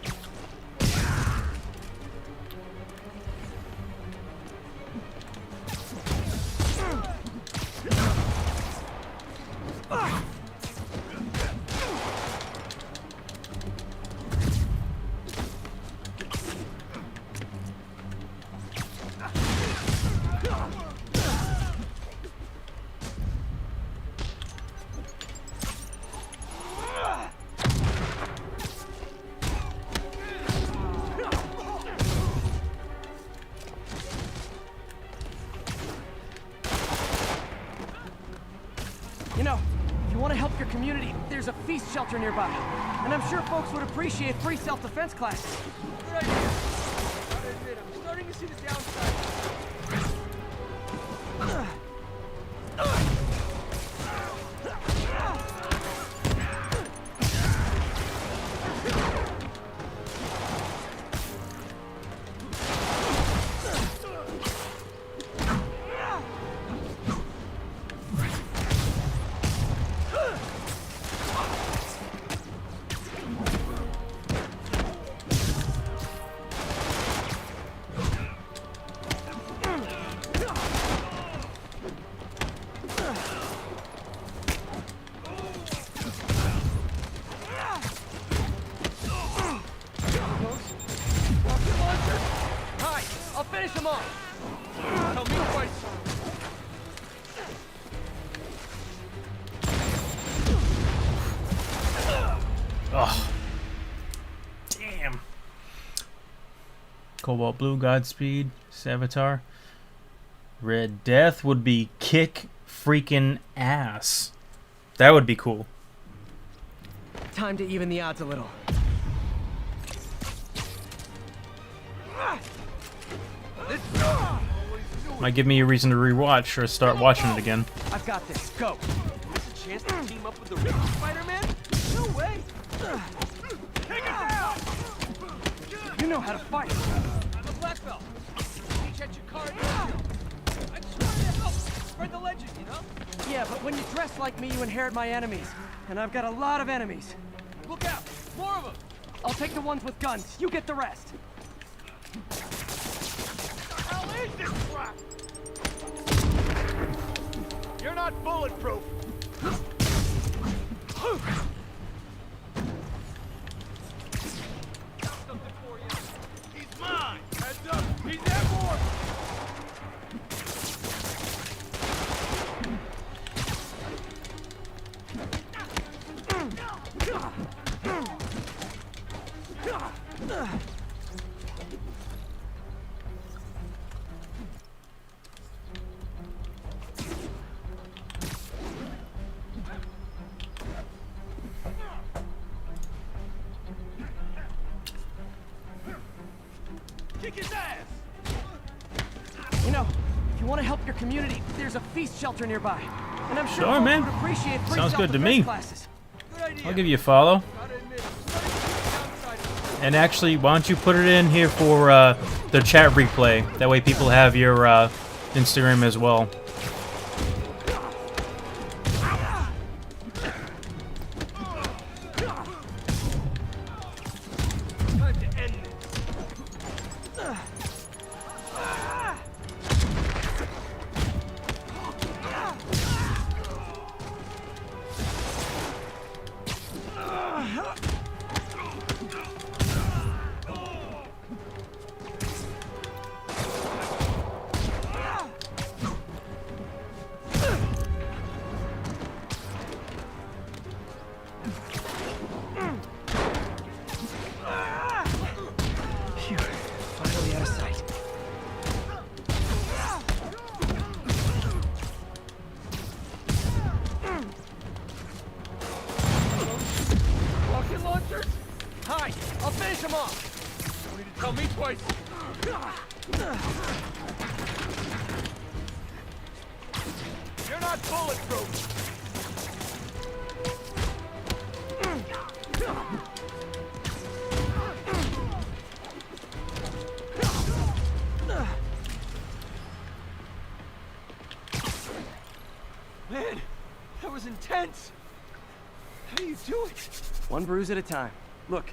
community, there's a feast shelter nearby. And I'm sure folks would appreciate free self-defense classes. Good idea. Gotta admit, I'm starting to see the downside. Finish him off! Tell me twice. Oh. Damn. Cobalt Blue, Godspeed, Savitar. Red Death would be kick freaking ass. That would be cool. Time to even the odds a little. Might give me a reason to rewatch or start watching it again. I've got this. Go. Is this a chance to team up with the rich Spider-Man? No way. Take it down. You know how to fight. I'm a black belt. Teach at your card. I just wanted to help spread the legend, you know? Yeah, but when you dress like me, you inherit my enemies. And I've got a lot of enemies. Look out. More of them. I'll take the ones with guns. You get the rest. How is this crap? You're not bulletproof. He's mine. Heads up. He's airborne. Kick his ass! You know, if you want to help your community, there's a feast shelter nearby. And I'm sure Sure, folks man. would appreciate free Sounds good to self-defense me. classes. I'll give you a follow. And actually, why don't you put it in here for the chat replay? That way people have your Instagram as well. Time to end this. Phew, finally out of sight. Rocket launchers? Hi. I'll finish him off. You need to tell me twice. You're not bulletproof. Man, that was intense. How do you do it? One bruise at a time. Look,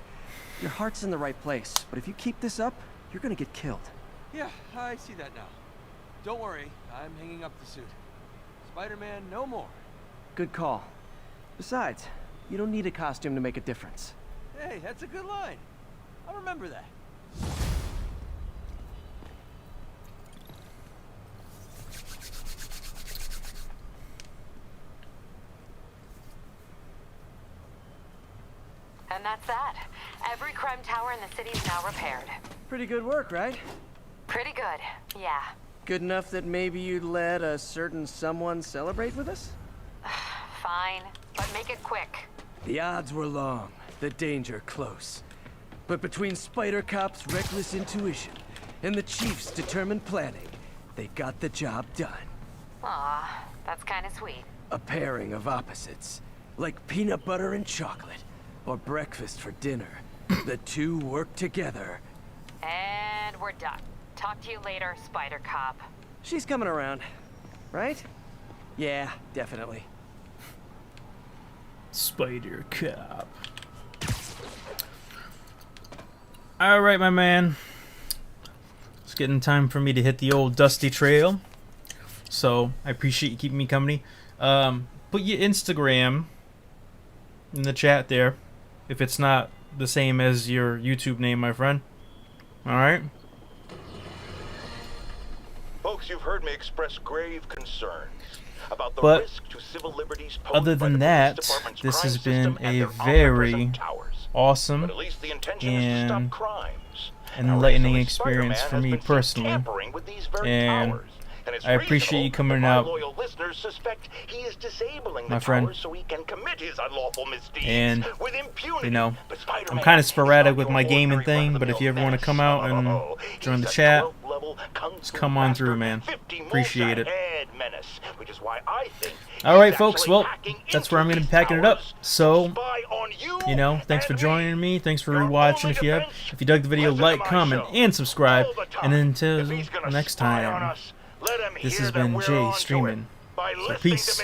your heart's in the right place, but if you keep this up, you're gonna get killed. Yeah, I see that now. Don't worry, I'm hanging up the suit. Spider-Man, no more. Good call. Besides, you don't need a costume to make a difference. Hey, that's a good line. I'll remember that. And that's that. Every crime tower in the city is now repaired. Pretty good work, right? Pretty good, yeah. Good enough that maybe you'd let a certain someone celebrate with us? Fine, but make it quick. The odds were long, the danger close. But between Spider Cop's reckless intuition and the Chief's determined planning, they got the job done. Aw, that's kind of sweet. A pairing of opposites, like peanut butter and chocolate, or breakfast for dinner. The two work together. And we're done. Talk to you later, Spider Cop. She's coming around, right? Yeah, definitely. Spider Cop. Alright, my man. It's getting time for me to hit the old dusty trail. So, I appreciate you keeping me company. Put your Instagram in the chat there, if it's not the same as your YouTube name, my friend. Alright? Folks, you've heard me express grave concerns about the But risk to civil liberties posed other by than the that, police department's this crime has been system and a their very omnipresent towers. awesome But at least the intention is to stop and crimes. enlightening Now, recently, experience Spider-Man for has me been seen personally, tampering with these very and towers. And it's I appreciate you reasonable coming that my out, loyal listeners suspect he is disabling my the friend. towers so he can commit his unlawful misdeeds And with impunity. you know, But I'm Spider-Man kind of is sporadic not with your my gaming ordinary thing, but if you ever want to come out and join the chat, just come on through, man. Appreciate it. Menace, which is why I think Alright, folks, well, that's where I'm going to be packing it up. So, you know, thanks for joining me. Thanks for rewatching. If you dug the video, like, comment, and subscribe. And until next time, this has been Jay streaming. So, peace.